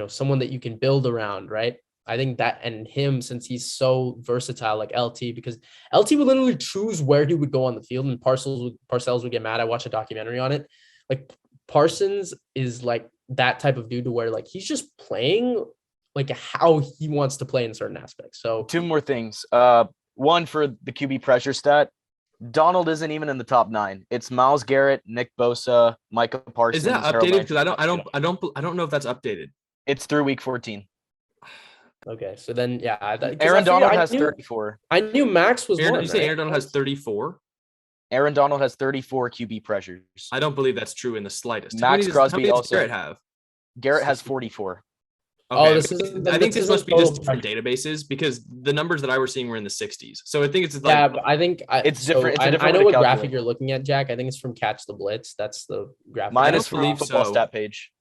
someone that you can build around, right? I think that, and him, since he's so versatile like LT, because LT would literally choose where he would go on the field, and Parcells would get mad. I watched a documentary on it. Like Parsons is like that type of dude to where like he's just playing like how he wants to play in certain aspects. So 2 more things. One, for the QB pressure stat, Donald isn't even in the top 9. It's Myles Garrett, Nick Bosa, Micah Parsons. Is that updated? Because I don't know if that's updated. It's through week 14. Okay, so then Aaron Donald has 34. I knew Max was one. You say Aaron Donald has 34? Aaron Donald has 34 QB pressures. I don't believe that's true in the slightest. Max Crosby also. Garrett have? Garrett has 44. Okay. I think this must be just different databases, because the numbers that I was seeing were in the 60s. So I think it's like, but I think it's different. It's a different I know what calculate. graphic you're looking at, Jack. I think it's from Catch the Blitz. That's the graphic. Mine is from football stat page.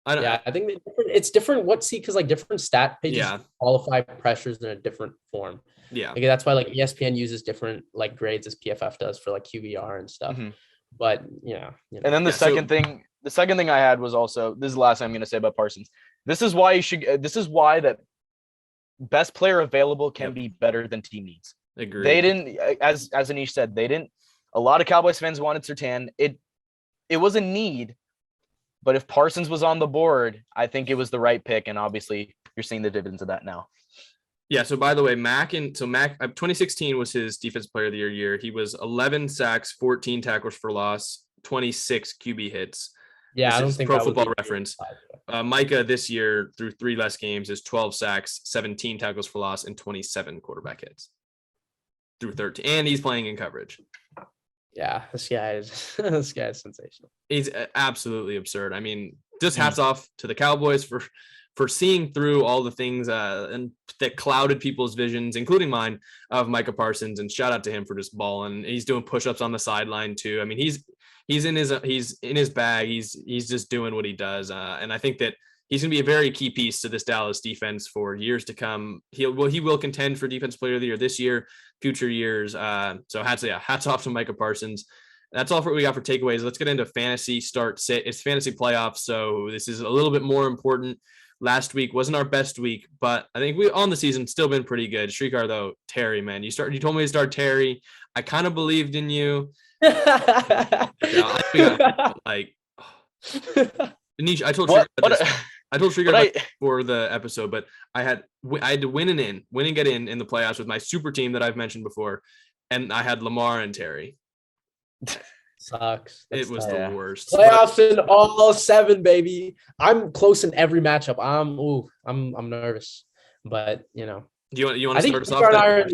I think it's different. Because like different stat pages qualify pressures in a different form. Yeah, like that's why like ESPN uses different like grades as PFF does for like QBR and stuff. Mm-hmm. But And then the second thing I had was also, this is the last thing I'm going to say about Parsons. This is why that best player available can be better than team needs. Agreed. They didn't, as Anish said, a lot of Cowboys fans wanted Surtain. It was a need, but if Parsons was on the board, I think it was the right pick. And obviously you're seeing the dividends of that now. Yeah. So by the way, Mack 2016 was his defensive player of the year. He was 11 sacks, 14 tackles for loss, 26 QB hits. Yeah, this I don't think Pro Football Reference. Micah this year through 3 less games is 12 sacks, 17 tackles for loss, and 27 quarterback hits through 13. And he's playing in coverage. Yeah, this guy is sensational. He's absolutely absurd. I mean, just hats off to the Cowboys for seeing through all the things and that clouded people's visions, including mine, of Micah Parsons. And shout out to him for just balling. He's doing push-ups on the sideline too. I mean, he's in his bag. He's just doing what he does. And I think that he's going to be a very key piece to this Dallas defense for years to come. He will contend for Defensive Player of the Year this year, future years. So hats off to Micah Parsons. That's all we got for takeaways. Let's get into fantasy start sit. It's fantasy playoffs, so this is a little bit more important. Last week wasn't our best week, but I think we on the season still been pretty good. Srikar though, Terry, man, you told me to start Terry. I kind of believed in you. Anish, I told Srikar for the episode, but I had to win and get in the playoffs with my super team that I've mentioned before, and I had Lamar and Terry. Sucks. It was the worst. Playoffs in all 7, baby. I'm close in every matchup. I'm nervous, but you know. Do you want to start us off?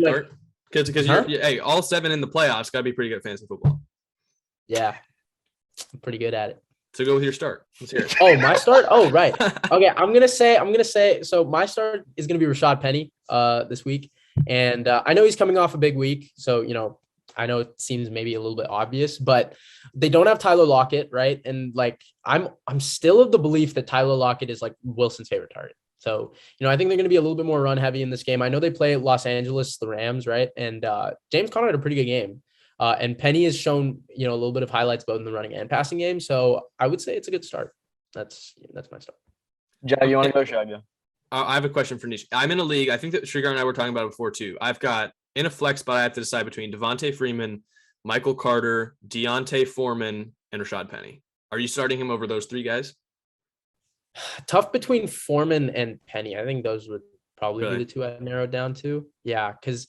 Because you're all 7 in the playoffs. Got to be pretty good at fantasy football. Yeah, I'm pretty good at it. So go with your start. Let's hear it. Oh, my start. Oh, right. Okay, I'm gonna say. So my start is gonna be Rashad Penny this week, and I know he's coming off a big week. So you know. I know it seems maybe a little bit obvious, but they don't have Tyler Lockett, right? And like I'm still of the belief that Tyler Lockett is like Wilson's favorite target. So, you know, I think they're going to be a little bit more run heavy in this game. I know they play Los Angeles, the Rams, right? And James Conner had a pretty good game. And Penny has shown, you know, a little bit of highlights both in the running and passing game. So I would say it's a good start. That's my start. Jag, you want to go? Should I go? I have a question for Anish. I'm in a league. I think that Srikar and I were talking about it before too. I've got in a flex spot, I have to decide between Devontae Freeman, Michael Carter, Deontay Foreman, and Rashad Penny. Are you starting him over those 3 guys? Tough between Foreman and Penny. I think those would probably be the 2 I narrowed down to. Yeah, because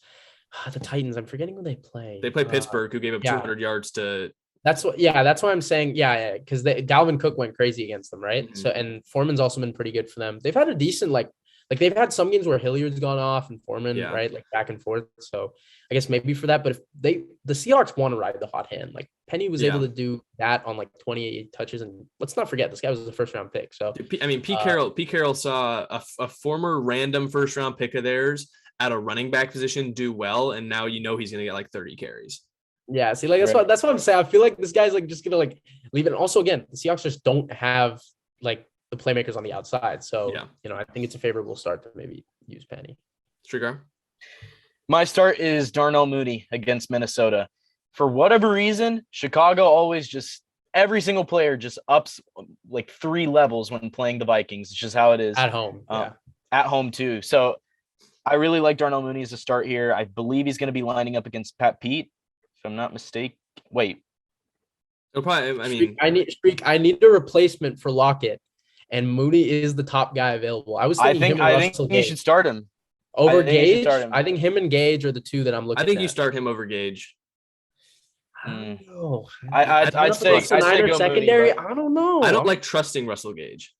the Titans, I'm forgetting who they play. They play Pittsburgh, who gave up 200 yards to. That's why I'm saying, because Dalvin Cook went crazy against them, right? Mm-hmm. So, and Foreman's also been pretty good for them. They've had a decent, like they've had some games where Hilliard's gone off and Foreman, right? Like back and forth. So I guess maybe for that, but if the Seahawks want to ride the hot hand, like Penny was able to do that on like 28 touches. And let's not forget, this guy was a first round pick. So, I mean, Pete Carroll saw a former random first round pick of theirs at a running back position do well. And now, you know, he's going to get like 30 carries. Yeah. See, like, that's what I'm saying. I feel like this guy's like just going to like leave it. And also, again, the Seahawks just don't have like the playmakers on the outside. So, you know, I think it's a favorable start to maybe use Penny. Srikar? My start is Darnell Moody against Minnesota. For whatever reason, Chicago always just every single player just ups like 3 levels when playing the Vikings. It's just how it is. At home. At home too. So I really like Darnell Moody as a start here. I believe he's going to be lining up against Pat Pete, if I'm not mistaken. Wait. It'll probably, I mean, I need a replacement for Lockett. And Moody is the top guy available. I think you should start him over Gage. I think him and Gage are the 2 that I'm looking at. I think you start him over Gage. I don't know. I'd say go secondary. Moody, I don't know. I don't like trusting Russell Gage.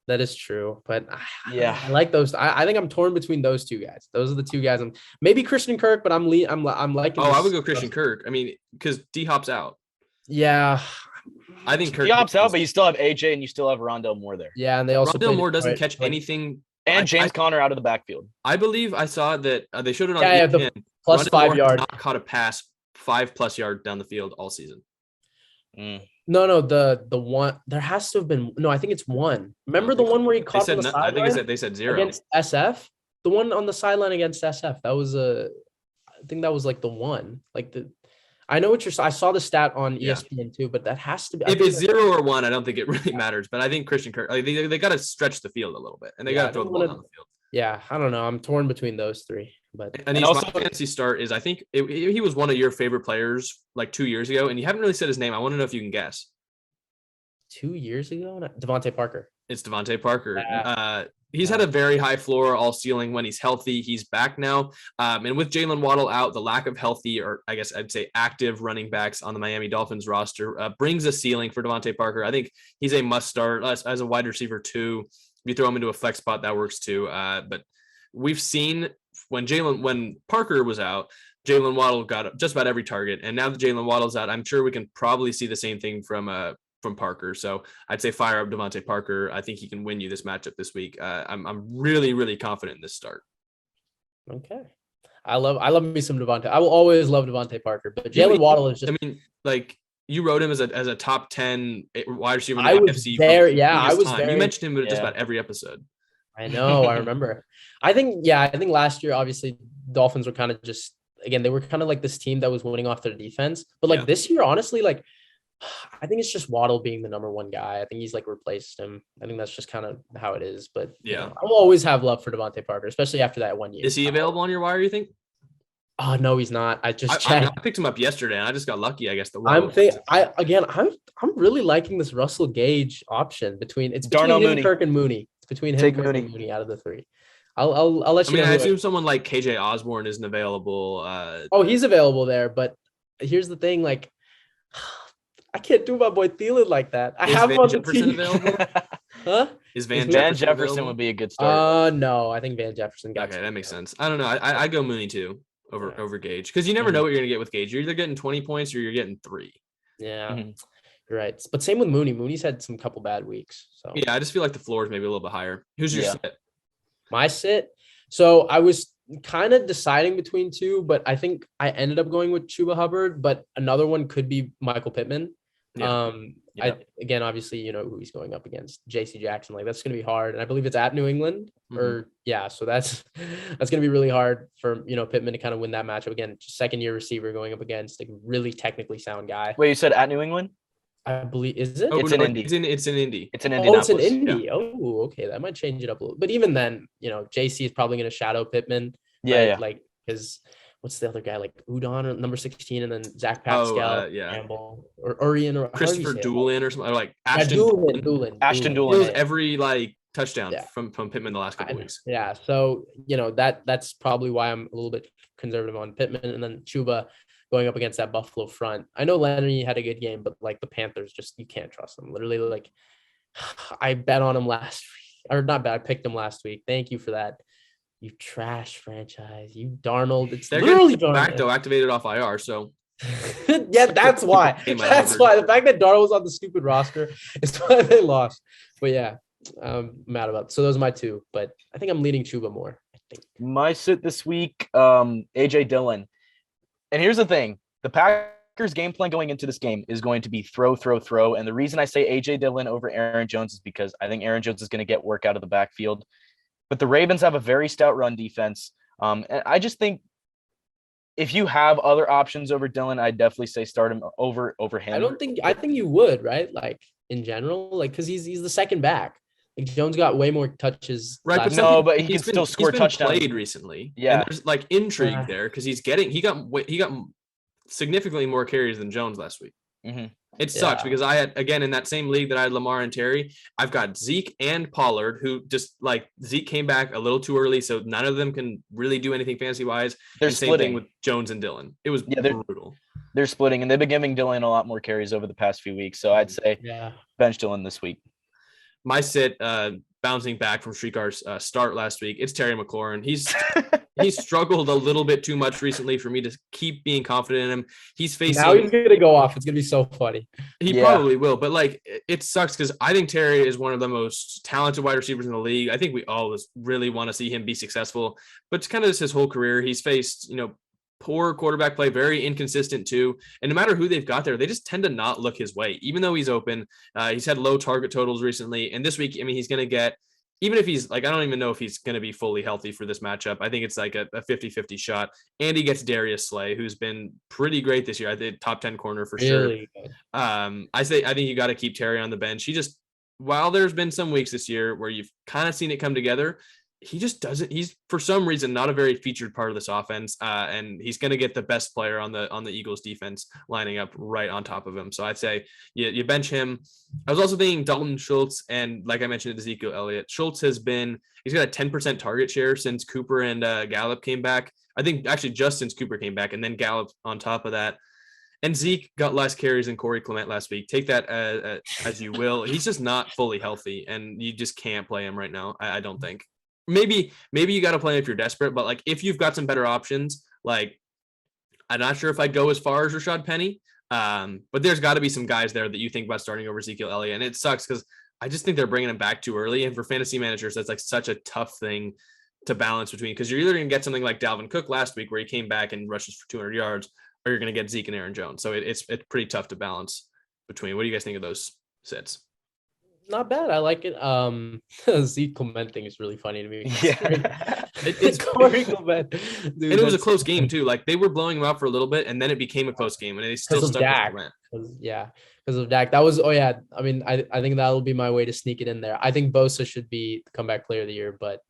That is true, but I like those. I think I'm torn between those 2 guys. Those are the 2 guys. Maybe Christian Kirk, but I'm liking. I would go Christian Kirk. I mean, because D Hop's out. Yeah. I think Kirk opts out, but you still have AJ and you still have Rondell Moore there. Yeah, and they also Rondell Moore doesn't catch anything. And James Conner out of the backfield. I believe I saw that they showed it on the plus Rondell 5 yard. Not caught a pass 5+ yards down the field all season. No, the one there has to have been. No, I think it's 1. Remember the one where he caught on the sideline? I think they said 0 against SF. The one on the sideline against SF. That was I think that was like the one. Like I know what I saw the stat on ESPN too, but that has to be. If it's 0 or 1, I don't think it really matters. But I think Christian Kirk, like, they got to stretch the field a little bit, and they got to throw the ball down the field. Yeah, I don't know. I'm torn between those 3. But and also, my fantasy start is I think he was one of your favorite players like 2 years ago, and you haven't really said his name. I want to know if you can guess. 2 years ago, Devontae Parker. It's Devontae Parker. He's had a very high floor, all ceiling when he's healthy. He's back now. And with Jalen Waddle out, the lack of healthy, or I guess I'd say active running backs on the Miami Dolphins roster brings a ceiling for Devontae Parker. I think he's a must start as a wide receiver too. If you throw him into a flex spot, that works too. But we've seen when Parker was out, Jalen Waddle got just about every target. And now that Jalen Waddle's out, I'm sure we can probably see the same thing from from Parker. So I'd say fire up Devontae Parker. I think he can win you this matchup this week. I'm really, really confident in this start. Okay. I love me some Devontae. I will always love Devontae Parker, but Jalen Waddle is just. I mean, like you wrote him as a top 10 wide receiver in the I was AFC. there. Yeah, I was time. there. You mentioned him just about every episode. I know. I remember. I think last year, obviously, Dolphins were kind of just, again, they were kind of like this team that was winning off their defense. But like this year, honestly, like, I think it's just Waddle being the number one guy. I think he's like replaced him. I think that's just kind of how it is. But I will always have love for Devontae Parker, especially after that 1 year. Is he available on your wire, you think? Oh no, he's not. I checked. I picked him up yesterday, and I just got lucky. I guess I'm really liking this Russell Gage option between Darnell Moody, Kirk, and Mooney. It's between him, Kirk, and Mooney out of the three. I'll let you know. I assume someone like KJ Osborne isn't available. He's available there, but here's the thing: like, I can't do my boy Thielen like that. I have him on the team. Available? Huh? Is Van Jefferson would be a good start? No, I think Van Jefferson got. Okay, that makes sense. I don't know. I go Mooney too over Gage because you never know what you're gonna get with Gage. You're either getting 20 points or you're getting 3. Yeah, you're right. But same with Mooney. Mooney's had some couple bad weeks. So yeah, I just feel like the floor is maybe a little bit higher. Who's your sit? My sit. So I was kind of deciding between two, but I think I ended up going with Chuba Hubbard. But another one could be Michael Pittman. Again, obviously, you know who he's going up against, JC Jackson. Like that's going to be hard, and I believe it's at New England. So that's going to be really hard for Pittman to kind of win that matchup again. Second year receiver going up against a really technically sound guy. Wait, you said at New England? I believe it's in Indy. It's in Indy. It's in Indianapolis. Oh, it's in Indy. Yeah. Oh, okay, that might change it up a little. But even then, JC is probably going to shadow Pittman. Yeah. Like because. What's the other guy, like Udon or number 16, and then Zach Pascal, Campbell, or Urian, or Christopher Doolin, or something, or like Ashton Doolin. Ashton Doolin. Every like touchdown from Pittman the last couple of weeks. Yeah, so that's probably why I'm a little bit conservative on Pittman, and then Chuba going up against that Buffalo front. I know Lenny had a good game, but like the Panthers, just you can't trust them. Literally, like I bet on him last week, or not bet. I picked him last week. Thank you for that. You trash franchise. You Darnold. It's literally Darnold. Back though, activated off IR. So yeah, that's why. That's why. The fact that Darnold was on the stupid roster is why they lost. But yeah, I'm mad about it. So those are my two. But I think I'm leading Chuba more. I think my sit this week, AJ Dillon. And here's the thing: the Packers' game plan going into this game is going to be throw. And the reason I say AJ Dillon over Aaron Jones is because I think Aaron Jones is going to get work out of the backfield. But the Ravens have a very stout run defense. And I just think if you have other options over Dillon, I'd definitely say start him over him. I think you would, right? Like in general, like because he's the second back. Like Jones got way more touches. Right, but he can still score touchdowns. Played recently. Yeah. And there's like intrigue there because he got significantly more carries than Jones last week. Mm-hmm. It sucks because I had, again, in that same league that I had Lamar and Terry, I've got Zeke and Pollard, who just like Zeke came back a little too early. So none of them can really do anything fantasy wise. They're same thing with Jones and Dillon. It was brutal. They're splitting and they've been giving Dillon a lot more carries over the past few weeks. So I'd say bench Dillon this week. My sit, bouncing back from Srikar's start last week, it's Terry McLaurin. He's struggled a little bit too much recently for me to keep being confident in him. He's facing. Now he's gonna go off. It's gonna be so funny. He probably will, but like it sucks because I think Terry is one of the most talented wide receivers in the league. I think we all really want to see him be successful, but it's kind of his whole career. He's faced, poor quarterback play, very inconsistent too. And no matter who they've got there, they just tend to not look his way, even though he's open. He's had low target totals recently. And this week, he's going to get, even if he's like, I don't even know if he's going to be fully healthy for this matchup. I think it's like a 50-50 shot. And he gets Darius Slay, who's been pretty great this year. I think top 10 corner for really sure. I think you got to keep Terry on the bench. While there's been some weeks this year where you've kind of seen it come together, he just doesn't. He's for some reason not a very featured part of this offense, and he's going to get the best player on the Eagles defense lining up right on top of him. So I'd say you bench him. I was also thinking Dalton Schultz, and like I mentioned, Ezekiel Elliott. Schultz he's got a 10% target share since Cooper and Gallup came back. I think actually just since Cooper came back, and then Gallup on top of that. And Zeke got less carries than Corey Clement last week. Take that as you will. He's just not fully healthy, and you just can't play him right now. I don't think. Maybe you got to play him if you're desperate, but like if you've got some better options, like I'm not sure if I'd go as far as Rashad Penny, But there's got to be some guys there that you think about starting over Ezekiel Elliott. And it sucks because I just think they're bringing him back too early. And for fantasy managers, that's like such a tough thing to balance between, because you're either going to get something like Dalvin Cook last week where he came back and rushes for 200 yards, or you're going to get Zeke and Aaron Jones. So it's pretty tough to balance between. What do you guys think of those sets? Not bad. I like it. Zeke Clement thing is really funny to me. Yeah. It's Corey Clement. Dude, and it was a close game too. Like they were blowing him out for a little bit, and then it became a close game, and they still stuck with Clement. Because of Dak. That was, I mean, I think that'll be my way to sneak it in there. I think Bosa should be the comeback player of the year, but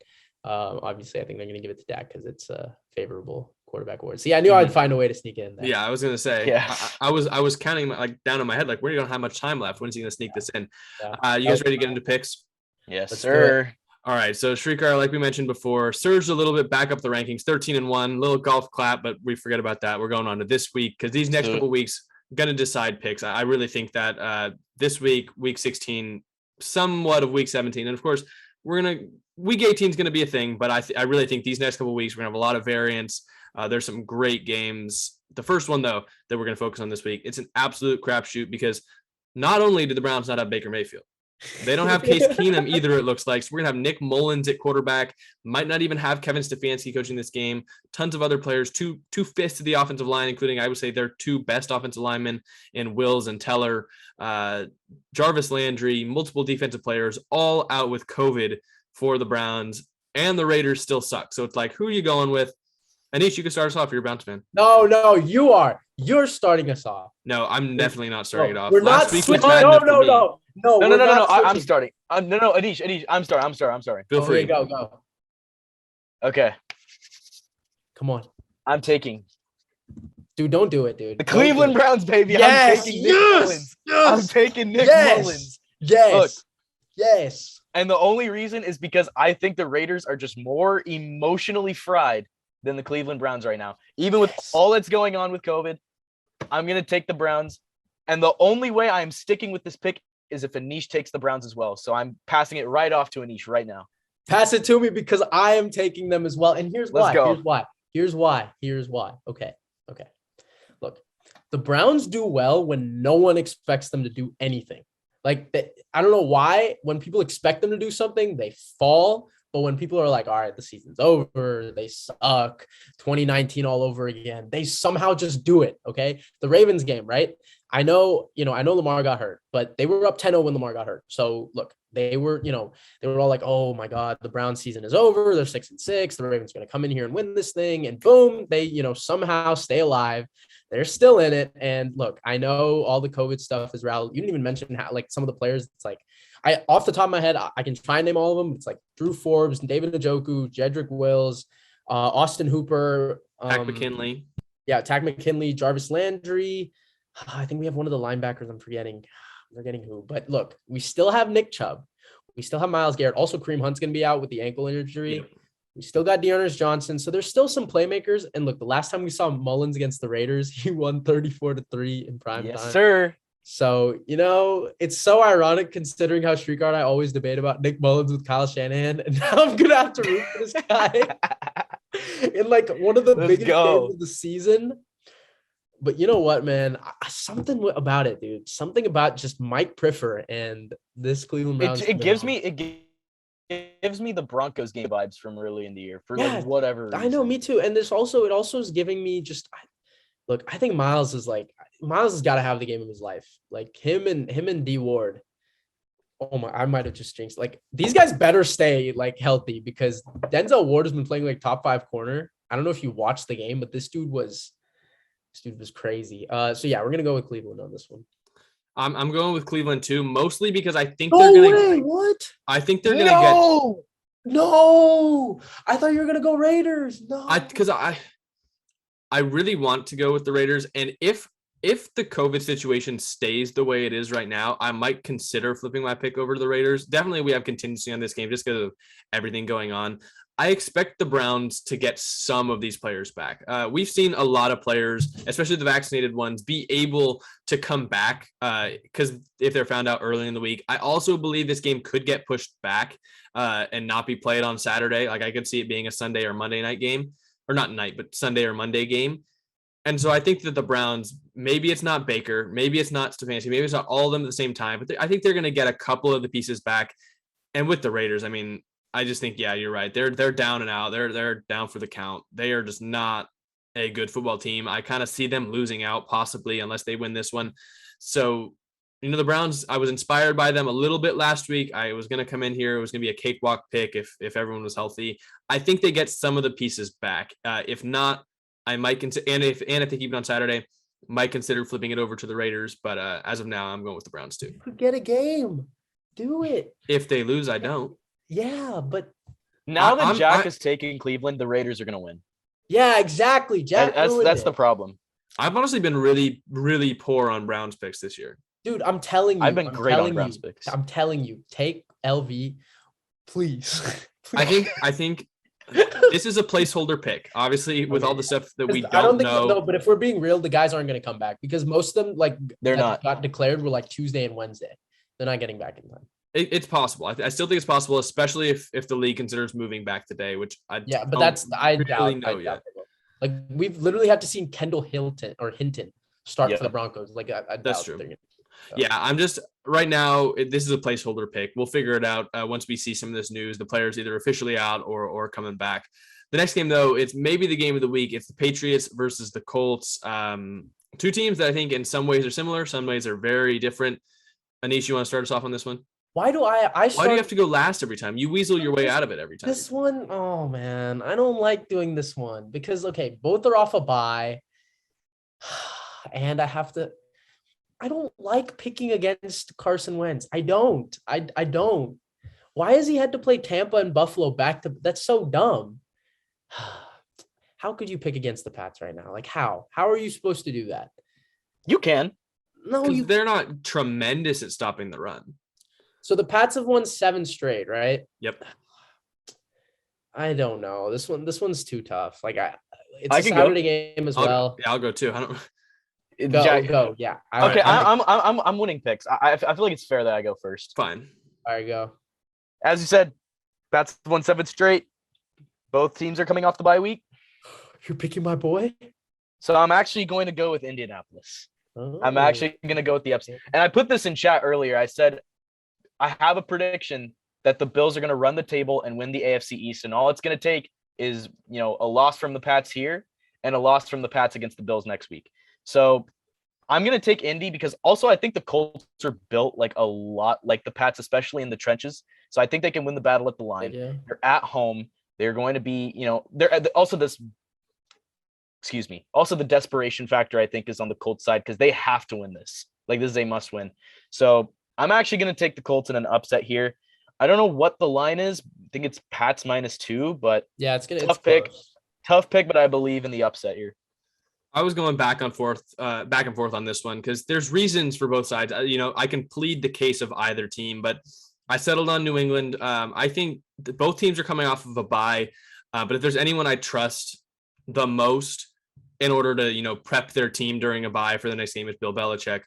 obviously I think they're going to give it to Dak because it's a favorable quarterback award. So yeah, I knew I'd find a way to sneak it in there. Yeah, I was going to say, yeah. I was counting like down in my head, like we're going to have much time left. When's he going to sneak this in? Yeah. You guys ready to get into picks? Yes, Let's sir. All right, so Srikar, like we mentioned before, surged a little bit back up the rankings, 13-1, little golf clap, but we forget about that. We're going on to this week because these next couple weeks going to decide picks. I really think that this week, week 16, somewhat of week 17, and of course, week 18 is going to be a thing, but I really think these next couple weeks we're going to have a lot of variance. There's some great games. The first one, though, that we're going to focus on this week, it's an absolute crapshoot because not only did the Browns not have Baker Mayfield, they don't have Case Keenum either, it looks like. So we're going to have Nick Mullins at quarterback. Might not even have Kevin Stefanski coaching this game. Tons of other players, two-fifths of the offensive line, including, I would say, their two best offensive linemen in Wills and Teller. Jarvis Landry, multiple defensive players, all out with COVID for the Browns. And the Raiders still suck. So it's like, who are you going with? Anish, you can start us off. You're a Browns fan. No, you are. You're starting us off. No, I'm definitely not starting it off. We're not switching. No. I'm starting. No, Anish, I'm starting. Feel free. Go. Okay. Come on. I'm taking. Dude, don't do it, dude. The Cleveland Browns, baby. Yes, I'm taking Nick Mullins. I'm taking Nick Mullins. Yes. Look, yes. And the only reason is because I think the Raiders are just more emotionally fried than the Cleveland Browns right now. Even with all that's going on with COVID, I'm going to take the Browns. And the only way I'm sticking with this pick is if Anish takes the Browns as well. So I'm passing it right off to Anish right now. Pass it to me because I am taking them as well. And here's why. Here's why. Okay. Look, the Browns do well when no one expects them to do anything. Like, I don't know why when people expect them to do something, they fall. But when people are like, all right, the season's over, they suck, 2019 all over again, they somehow just do it, okay? The Ravens game, right? I know Lamar got hurt, but they were up 10-0 when Lamar got hurt. So, look, they were all like, oh, my God, the Browns season is over. They're 6-6. The Ravens are going to come in here and win this thing. And boom, they, somehow stay alive. They're still in it. And, look, I know all the COVID stuff is rattled. You didn't even mention how, like, some of the players, it's like, off the top of my head, I can try and name all of them. It's like Drew Forbes, David Njoku, Jedrick Wills, Austin Hooper, Takk McKinley. Yeah, Takk McKinley, Jarvis Landry. I think we have one of the linebackers I'm forgetting. Who. But look, we still have Nick Chubb. We still have Myles Garrett. Also, Kareem Hunt's going to be out with the ankle injury. Yeah. We still got Dearness Johnson. So there's still some playmakers. And look, the last time we saw Mullins against the Raiders, he won 34-3 in prime time. Yes, sir. So, it's so ironic considering how Srikar and I always debate about Nick Mullins with Kyle Shanahan. And now I'm going to have to root for this guy in like one of the biggest games of the season. But you know what, man? Something about it, dude. Something about just Mike Priffer and this Cleveland Browns. It gives me the Broncos game vibes from early in the year for like whatever reason. I know, me too. And it also is giving me just look, I think Miles has got to have the game of his life. Like him and D Ward. Oh my, I might have just jinxed. Like these guys better stay like healthy because Denzel Ward has been playing like top 5 corner. I don't know if you watched the game, but this dude was crazy. So yeah, we're gonna go with Cleveland on this one. I'm going with Cleveland too, mostly because I think they're gonna. What? I think they're gonna get. No, I thought you were gonna go Raiders. No, because I really want to go with the Raiders, and if the COVID situation stays the way it is right now, I might consider flipping my pick over to the Raiders. Definitely, we have contingency on this game just because of everything going on. I expect the Browns to get some of these players back. We've seen a lot of players, especially the vaccinated ones, be able to come back because if they're found out early in the week. I also believe this game could get pushed back and not be played on Saturday. Like I could see it being a Sunday or Monday night game, or not night, but Sunday or Monday game. And so I think that the Browns, maybe it's not Baker, maybe it's not Stefanski, maybe it's not all of them at the same time, but I think they're going to get a couple of the pieces back. And with the Raiders, I mean, I just think, yeah, you're right. They're down and out. They're down for the count. They are just not a good football team. I kind of see them losing out possibly unless they win this one. So, the Browns, I was inspired by them a little bit last week. I was going to come in here. It was going to be a cakewalk pick if everyone was healthy. I think they get some of the pieces back. If not, I might consider, and if they keep it on Saturday, might consider flipping it over to the Raiders. But as of now, I'm going with the Browns too. Get a game. Do it. If they lose, I don't. Yeah, but now that Jack is taking Cleveland, the Raiders are going to win. Yeah, exactly. Jack. That's the problem. I've honestly been really, really poor on Browns picks this year. Dude, I'm telling you. I've been great on Browns picks. I'm telling you, take LV, please. I think this is a placeholder pick. Obviously, with all the stuff that we don't know. No, but if we're being real, the guys aren't going to come back because most of them, they're not got declared were Tuesday and Wednesday. They're not getting back in time. It's possible. I still think it's possible, especially if the league considers moving back today, which I doubt. We've literally had to see Kendall Hinton start for the Broncos. That's true. Yeah, I'm just right now. This is a placeholder pick. We'll figure it out once we see some of this news. The players either officially out or coming back. The next game, though, it's maybe the game of the week. It's the Patriots versus the Colts. Two teams that I think in some ways are similar, some ways are very different. Anish, you want to start us off on this one? Why do you have to go last every time? You weasel your way out of it every time. This one, oh man, I don't like doing this one because both are off a bye, and I don't like picking against Carson Wentz. I don't. Why has he had to play Tampa and Buffalo back to? That's so dumb. How could you pick against the Pats right now? How? How are you supposed to do that? You can. No, they're not tremendous at stopping the run. So the Pats have won 7 straight, right? Yep. I don't know. This one's too tough. It's a Saturday game as well. I'll go too. I don't. Go. Yeah. Okay. I'm winning picks. I feel like it's fair that I go first. Fine. All right, go. As you said, Pats won 7 straight. Both teams are coming off the bye week. You're picking my boy? So I'm actually going to go with Indianapolis. Oh. I'm actually going to go with the upset. And I put this in chat earlier. I said, I have a prediction that the Bills are going to run the table and win the AFC East. And all it's going to take is, a loss from the Pats here and a loss from the Pats against the Bills next week. So I'm going to take Indy because also I think the Colts are built a lot like the Pats, especially in the trenches. So I think they can win the battle at the line. Yeah. They're at home. They're going to be, they're also also the desperation factor, I think, is on the Colts side because they have to win this. This is a must win. So I'm actually going to take the Colts in an upset here. I don't know what the line is. I think it's Pats -2, but yeah, it's tough pick, but I believe in the upset here. I was going back and forth on this one because there's reasons for both sides. I can plead the case of either team, but I settled on New England. I think both teams are coming off of a bye, but if there's anyone I trust the most in order to, prep their team during a bye for the next game, it's Bill Belichick.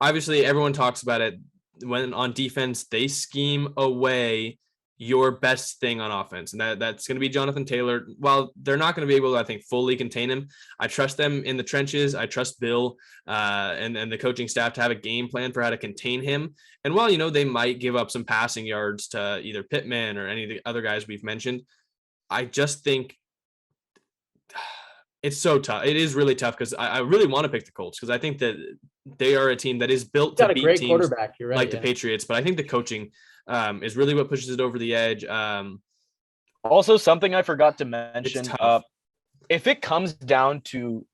Obviously, everyone talks about it. When on defense, they scheme away your best thing on offense. And that's going to be Jonathan Taylor. While they're not going to be able to, I think, fully contain him, I trust them in the trenches. I trust Bill and the coaching staff to have a game plan for how to contain him. And while, they might give up some passing yards to either Pittman or any of the other guys we've mentioned, I just think it's so tough. It is really tough because I really want to pick the Colts because I think that they are a team that is built to beat teams quarterback. You're right, the Patriots. But I think the coaching is really what pushes it over the edge. Also, something I forgot to mention, if it comes down to,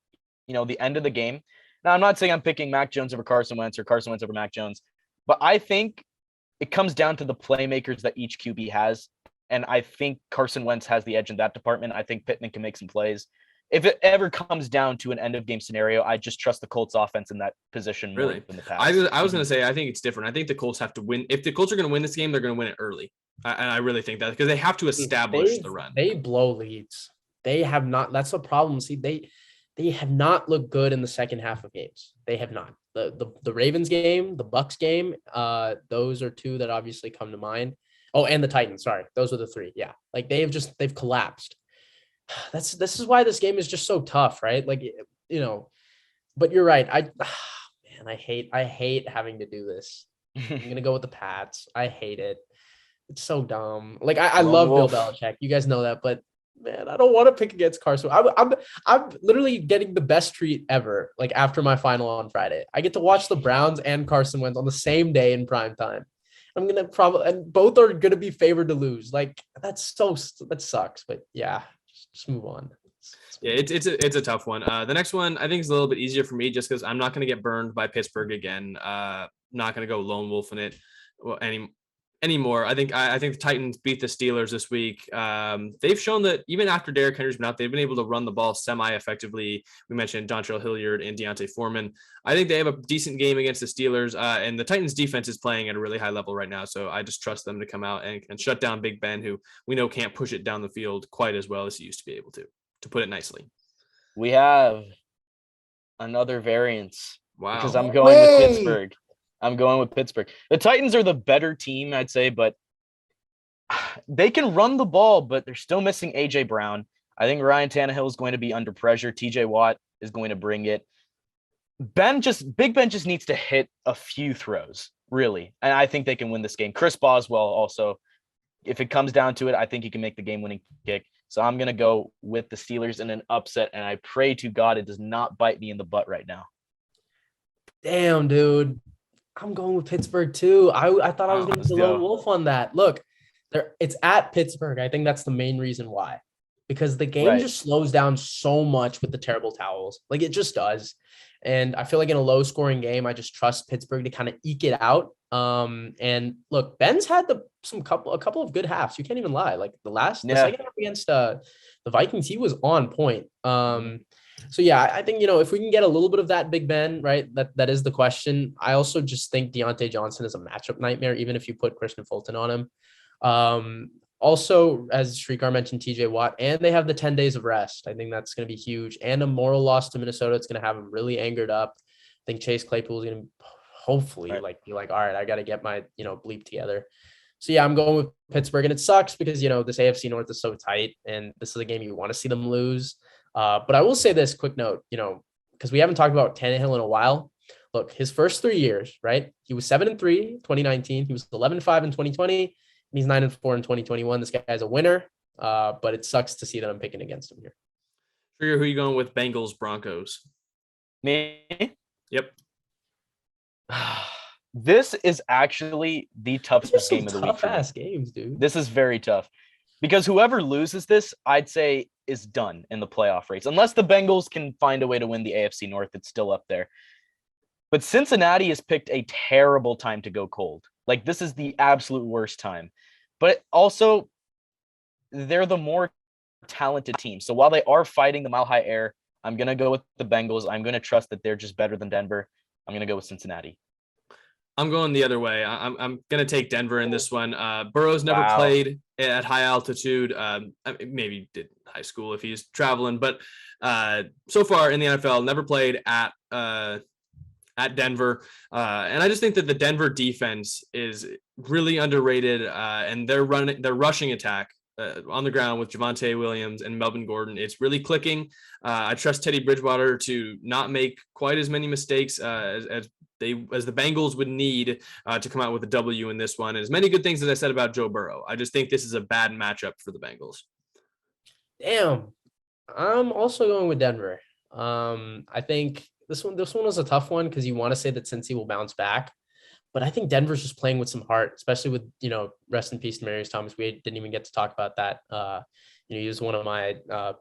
the end of the game, now I'm not saying I'm picking Mac Jones over Carson Wentz or Carson Wentz over Mac Jones, but I think it comes down to the playmakers that each QB has. And I think Carson Wentz has the edge in that department. I think Pittman can make some plays. If it ever comes down to an end of game scenario, I just trust the Colts offense in that position. Really? In the past. I was going to say, I think it's different. I think the Colts have to win. If the Colts are going to win this game, they're going to win it early. And I really think that because they have to establish the run. They blow leads. They have not. That's the problem. See, they have not looked good in the second half of games. They have not. The Ravens game, the Bucks game, those are two that obviously come to mind. Oh, and the Titans. Sorry. Those are the three. Yeah. They've collapsed. This is why this game is just so tough, right? but you're right. Man, I hate having to do this. I'm going to go with the Pats. I hate it. It's so dumb. Like I love Bill Belichick. You guys know that, but man, I don't want to pick against Carson. I'm literally getting the best treat ever. Like after my final on Friday, I get to watch the Browns and Carson Wentz on the same day in prime time. I'm gonna and both are gonna be favored to lose. Like that sucks. But yeah, just move on. Yeah, it's a tough one. The next one I think is a little bit easier for me just because I'm not gonna get burned by Pittsburgh again. Not gonna go lone wolf in it anymore. I think the Titans beat the Steelers this week. They've shown that even after Derrick Henry's been out, they've been able to run the ball semi-effectively. We mentioned Dontrell Hilliard and Deontay Foreman. I think they have a decent game against the Steelers, and the Titans defense is playing at a really high level right now. So I just trust them to come out and shut down Big Ben, who we know can't push it down the field quite as well as he used to be able to put it nicely. We have another variance. Wow. Because I'm going with Pittsburgh. The Titans are the better team, I'd say, but they can run the ball, but they're still missing A.J. Brown. I think Ryan Tannehill is going to be under pressure. T.J. Watt is going to bring it. Big Ben just needs to hit a few throws, really. And I think they can win this game. Chris Boswell also, if it comes down to it, I think he can make the game-winning kick. So I'm going to go with the Steelers in an upset, and I pray to God it does not bite me in the butt right now. Damn, dude. I'm going with Pittsburgh too. I thought I was going to be the lone wolf on that. Look, it's at Pittsburgh. I think that's the main reason why. Because the game just slows down so much with the terrible towels. Like it just does. And I feel like in a low-scoring game, I just trust Pittsburgh to kind of eke it out. And look, Ben's had a couple of good halves. You can't even lie. Like the second half against the Vikings, he was on point. So yeah, I think, if we can get a little bit of that Big Ben, right, that is the question. I also just think Deontay Johnson is a matchup nightmare, even if you put Christian Fulton on him. Also, as Srikar mentioned, TJ Watt, and they have the 10 days of rest. I think that's going to be huge. And a moral loss to Minnesota. It's going to have them really angered up. I think Chase Claypool is going to hopefully be like, all right, I got to get my, bleep together. So yeah, I'm going with Pittsburgh, and it sucks because, this AFC North is so tight, and this is a game you want to see them lose. But I will say this quick note, because we haven't talked about Tannehill in a while. Look, his first 3 years, right? He was 7-3 in 2019. He was 11-5 in 2020. And he's 9-4 in 2021. This guy's a winner, but it sucks to see that I'm picking against him here. Trigger, who are you going with? Bengals, Broncos? Me? Yep. This is actually the toughest game of the week. Tough-ass games, dude. This is very tough. Because whoever loses this, I'd say, is done in the playoff race. Unless the Bengals can find a way to win the AFC North, it's still up there. But Cincinnati has picked a terrible time to go cold. Like, this is the absolute worst time. But also, they're the more talented team. So while they are fighting the mile high air, I'm going to go with the Bengals. I'm going to trust that they're just better than Denver. I'm going to go with Cincinnati. I'm going the other way. I'm going to take Denver in this one. Burrow's never played at high altitude. Maybe did high school if he's traveling, but so far in the NFL, never played at Denver. And I just think that the Denver defense is really underrated, and their rushing attack on the ground with Javonte Williams and Melvin Gordon, it's really clicking. I trust Teddy Bridgewater to not make quite as many mistakes as the Bengals would need to come out with a W in this one. And as many good things as I said about Joe Burrow, I just think this is a bad matchup for the Bengals. Damn. I'm also going with Denver. I think this one was a tough one because you want to say that Cincy will bounce back, but I think Denver's just playing with some heart, especially with, rest in peace to Marius Thomas. We didn't even get to talk about that. He was one of my, a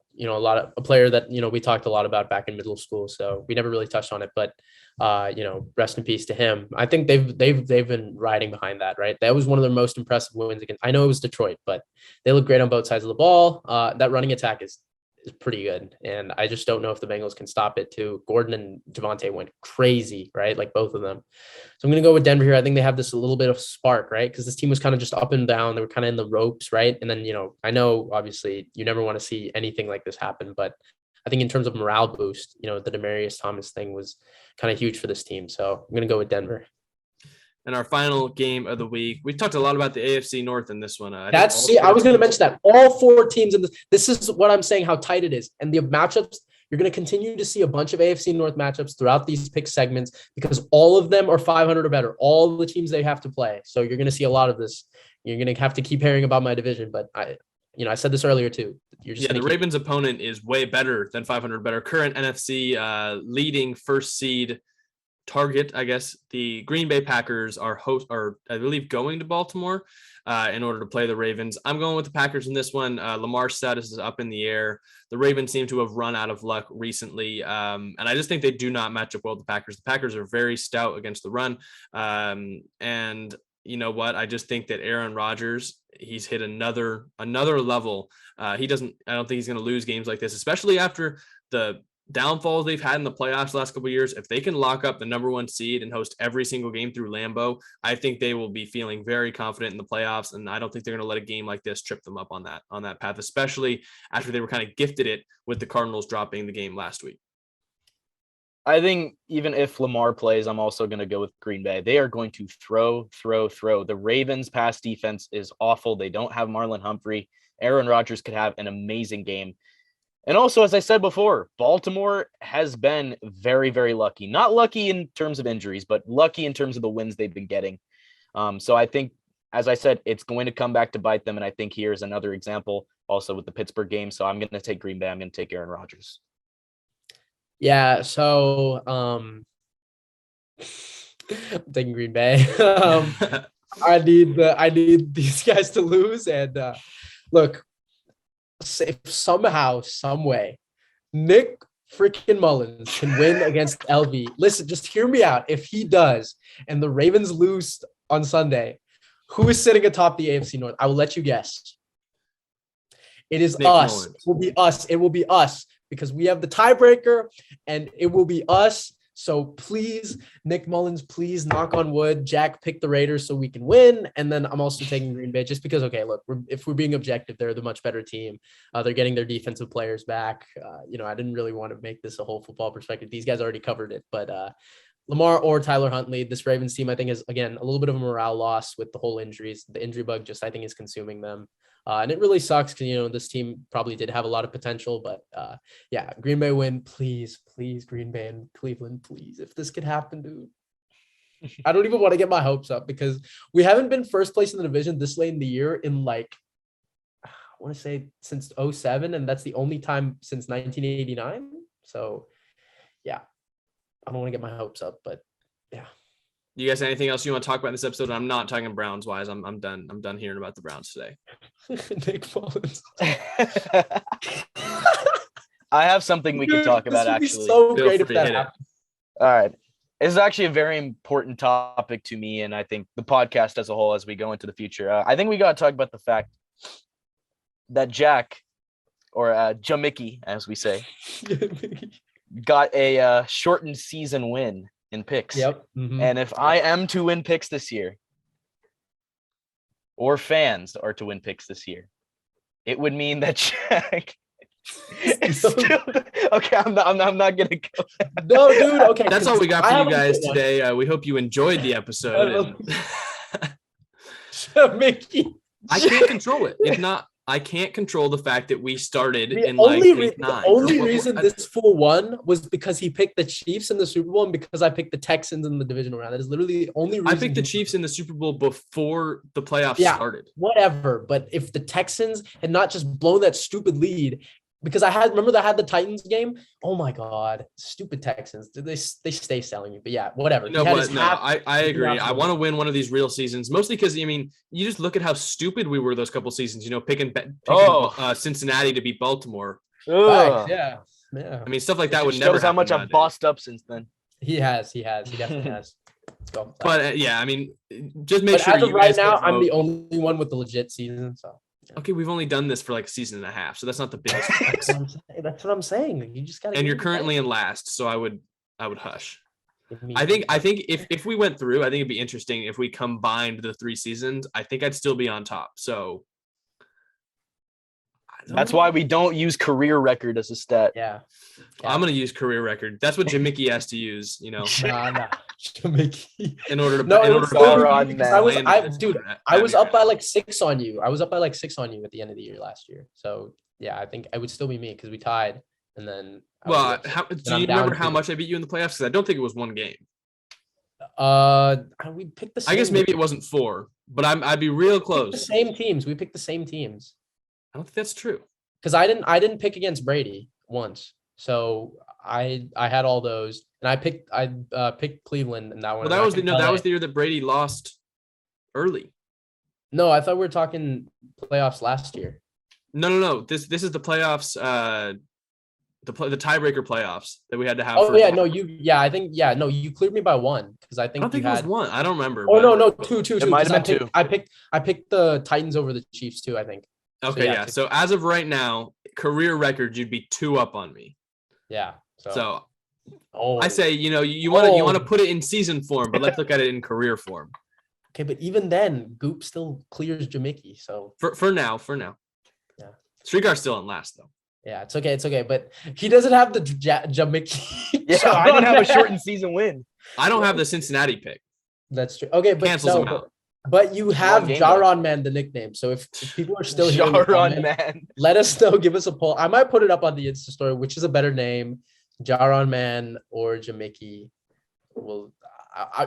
player that, we talked a lot about back in middle school. So we never really touched on it, but, rest in peace to him. I think they've been riding behind that, right? That was one of their most impressive wins against, I know it was Detroit, but they look great on both sides of the ball. That running attack is pretty good. And I just don't know if the Bengals can stop it too. Gordon and Javonte went crazy, right? Like both of them. So I'm going to go with Denver here. I think they have this a little bit of spark, right? Because this team was kind of just up and down. They were kind of in the ropes, right? And then, I know obviously you never want to see anything like this happen, but I think in terms of morale boost, the Demaryius Thomas thing was kind of huge for this team. So I'm going to go with Denver. And our final game of the week, we talked a lot about the AFC North in this one. I was going to mention that all four teams in this is what I'm saying, how tight it is. And the matchups, you're going to continue to see a bunch of AFC North matchups throughout these pick segments because all of them are 500 or better. All the teams they have to play. So you're going to see a lot of this. You're going to have to keep hearing about my division, but I said this earlier too. The Ravens' opponent is way better than 500 better. Current NFC leading first seed target, I guess. The Green Bay Packers are I believe going to Baltimore in order to play the Ravens. I'm going with the Packers in this one. Lamar's status is up in the air. The Ravens seem to have run out of luck recently, and I just think they do not match up well with the Packers. The Packers are very stout against the run, and you know what? I just think that Aaron Rodgers, he's hit another level. I don't think he's going to lose games like this, especially after the downfalls they've had in the playoffs the last couple of years. If they can lock up the number 1 seed and host every single game through Lambeau, I think they will be feeling very confident in the playoffs. And I don't think they're going to let a game like this trip them up on that path, especially after they were kind of gifted it with the Cardinals dropping the game last week. I think even if Lamar plays, I'm also going to go with Green Bay. They are going to throw. The Ravens' pass defense is awful. They don't have Marlon Humphrey. Aaron Rodgers could have an amazing game. And also, as I said before, Baltimore has been very, very lucky. Not lucky in terms of injuries, but lucky in terms of the wins they've been getting. So I think, as I said, it's going to come back to bite them. And I think here's another example also with the Pittsburgh game. So I'm going to take Green Bay. I'm going to take Aaron Rodgers. Yeah, so I'm taking Green Bay. I need these guys to lose. And look, if somehow, some way, Nick freaking Mullins can win against LV. Listen, just hear me out. If he does, and the Ravens lose on Sunday, who is sitting atop the AFC North? I will let you guess. It is Nick us. Mullins. It will be us. It will be us because we have the tiebreaker, and it will be us. So please, Nick Mullins, please knock on wood. Jack, pick the Raiders so we can win. And then I'm also taking Green Bay just because, okay, look, if we're being objective, they're the much better team. They're getting their defensive players back. I didn't really want to make this a whole football perspective. These guys already covered it. But Lamar or Tyler Huntley, this Ravens team, I think, is, again, a little bit of a morale loss with the whole injuries. The injury bug just, I think, is consuming them. And it really sucks because, this team probably did have a lot of potential, but Green Bay win, please, Green Bay and Cleveland, please. If this could happen, dude, I don't even want to get my hopes up because we haven't been first place in the division this late in the year in I want to say since 2007, and that's the only time since 1989. So yeah, I don't want to get my hopes up, but yeah. You guys, anything else you want to talk about in this episode? I'm not talking Browns wise. I'm done. I'm done hearing about the Browns today. Nick Mullins. I have something we could talk about, actually. So Feel great if free to that hit it. happened. All right. This is actually a very important topic to me, and I think the podcast as a whole as we go into the future. I think we got to talk about the fact that Jack, or Jamicki, as we say, got a shortened season win in picks. Yep. Mm-hmm. And if I am to win picks this year, or fans are to win picks this year, it would mean that Jack is still okay. I'm not gonna go. No, dude. Okay, That's all we got for you guys today. We hope you enjoyed the episode. Mickey, I can't control it. If not, I can't control the fact that we started in week 9. The only reason this fool won was because he picked the Chiefs in the Super Bowl and because I picked the Texans in the divisional round. That is literally the only reason. I picked the Chiefs in the Super Bowl before the playoffs started. Whatever. But if the Texans had not just blown that stupid lead, because I had the Titans game. Oh my God, stupid Texans! They stay selling me. But yeah, whatever. No, I agree. I want to win one of these real seasons, mostly because you just look at how stupid we were those couple seasons. Picking Cincinnati to beat Baltimore. Yeah. Stuff like that would never. Shows how much I've bossed up since then. He has. He definitely has. Let's go. But just make sure. As of right now, I'm the only one with the legit season. So. Yeah. Okay, we've only done this for like a season and a half, so that's not the biggest. That's what I'm saying. You just gotta. And you're currently in last, so I would hush. I think if we went through, I think it'd be interesting if we combined the 3 seasons. I think I'd still be on top. So that's why we don't use career record as a stat. Yeah. I'm gonna use career record. That's what Jamicki has to use. Nah. Jamicki. In order to. I was up by like 6 on you. I was up by like 6 on you at the end of the year last year. So yeah, I think it would still be me because we tied. and then Well, do you remember how much I beat you in the playoffs? Because I don't think it was one game. We picked the same. I guess maybe it wasn't 4, but I'd be real close. The same teams. We picked the same teams. I don't think that's true. Because I didn't pick against Brady once, so I had all those, and I picked Cleveland in that one. Well, that was the year that Brady lost early. No, I thought we were talking playoffs last year. No. This is the playoffs. The tiebreaker playoffs that we had to have. Oh yeah, no, you cleared me by 1 because I think it was 1. I don't remember. Oh no, 2. It might have been 2. I picked the Titans over the Chiefs too, I think. Okay, yeah. So as of right now, career record, you'd be 2 up on me. Yeah. So I say, you want to put it in season form, but let's look at it in career form. Okay, but even then, Goop still clears Jamicki. So for now. Yeah. Srikar's still in last though. Yeah, it's okay, but he doesn't have the Jamicki. Yeah, I didn't have a shortened season win. I don't have the Cincinnati pick. That's true. Okay, but cancels him out. But you have Jaron Man, the nickname. So if people are still here, Jaron Man, let us know. Give us a poll. I might put it up on the Insta story. Which is a better name, Jaron Man or Jamicki? Well,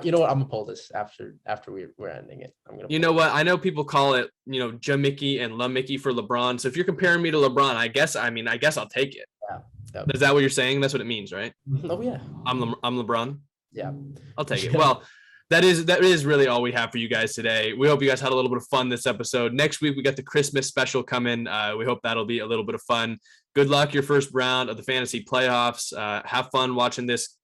you know what? I'm gonna pull this after we're ending it. You know what? I know people call it, Jamicki and LaMickey for LeBron. So if you're comparing me to LeBron, I guess I'll take it. Yeah. Is that what you're saying? That's what it means, right? Oh yeah. I'm LeBron. Yeah. I'll take it. Well, that is really all we have for you guys today. We hope you guys had a little bit of fun this episode. Next week we got the Christmas special coming. We hope that'll be a little bit of fun. Good luck your first round of the fantasy playoffs. Have fun watching this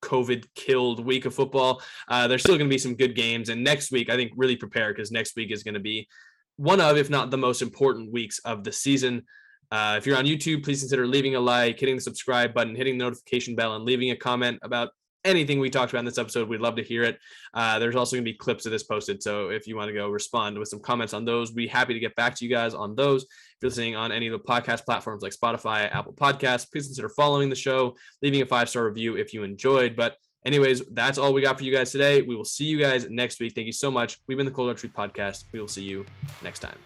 COVID-killed week of football. There's still going to be some good games. And next week, I think really prepare because next week is going to be one of, if not the most important weeks of the season. If you're on YouTube, please consider leaving a like, hitting the subscribe button, hitting the notification bell, and leaving a comment about anything we talked about in this episode. We'd love to hear it. There's also going to be clips of this posted. So if you want to go respond with some comments on those, we'd be happy to get back to you guys on those. If you're listening on any of the podcast platforms like Spotify, Apple Podcasts, please consider following the show, leaving a 5-star review if you enjoyed. But anyways, that's all we got for you guys today. We will see you guys next week. Thank you so much. We've been the Cold Hard Truth Podcast. We will see you next time.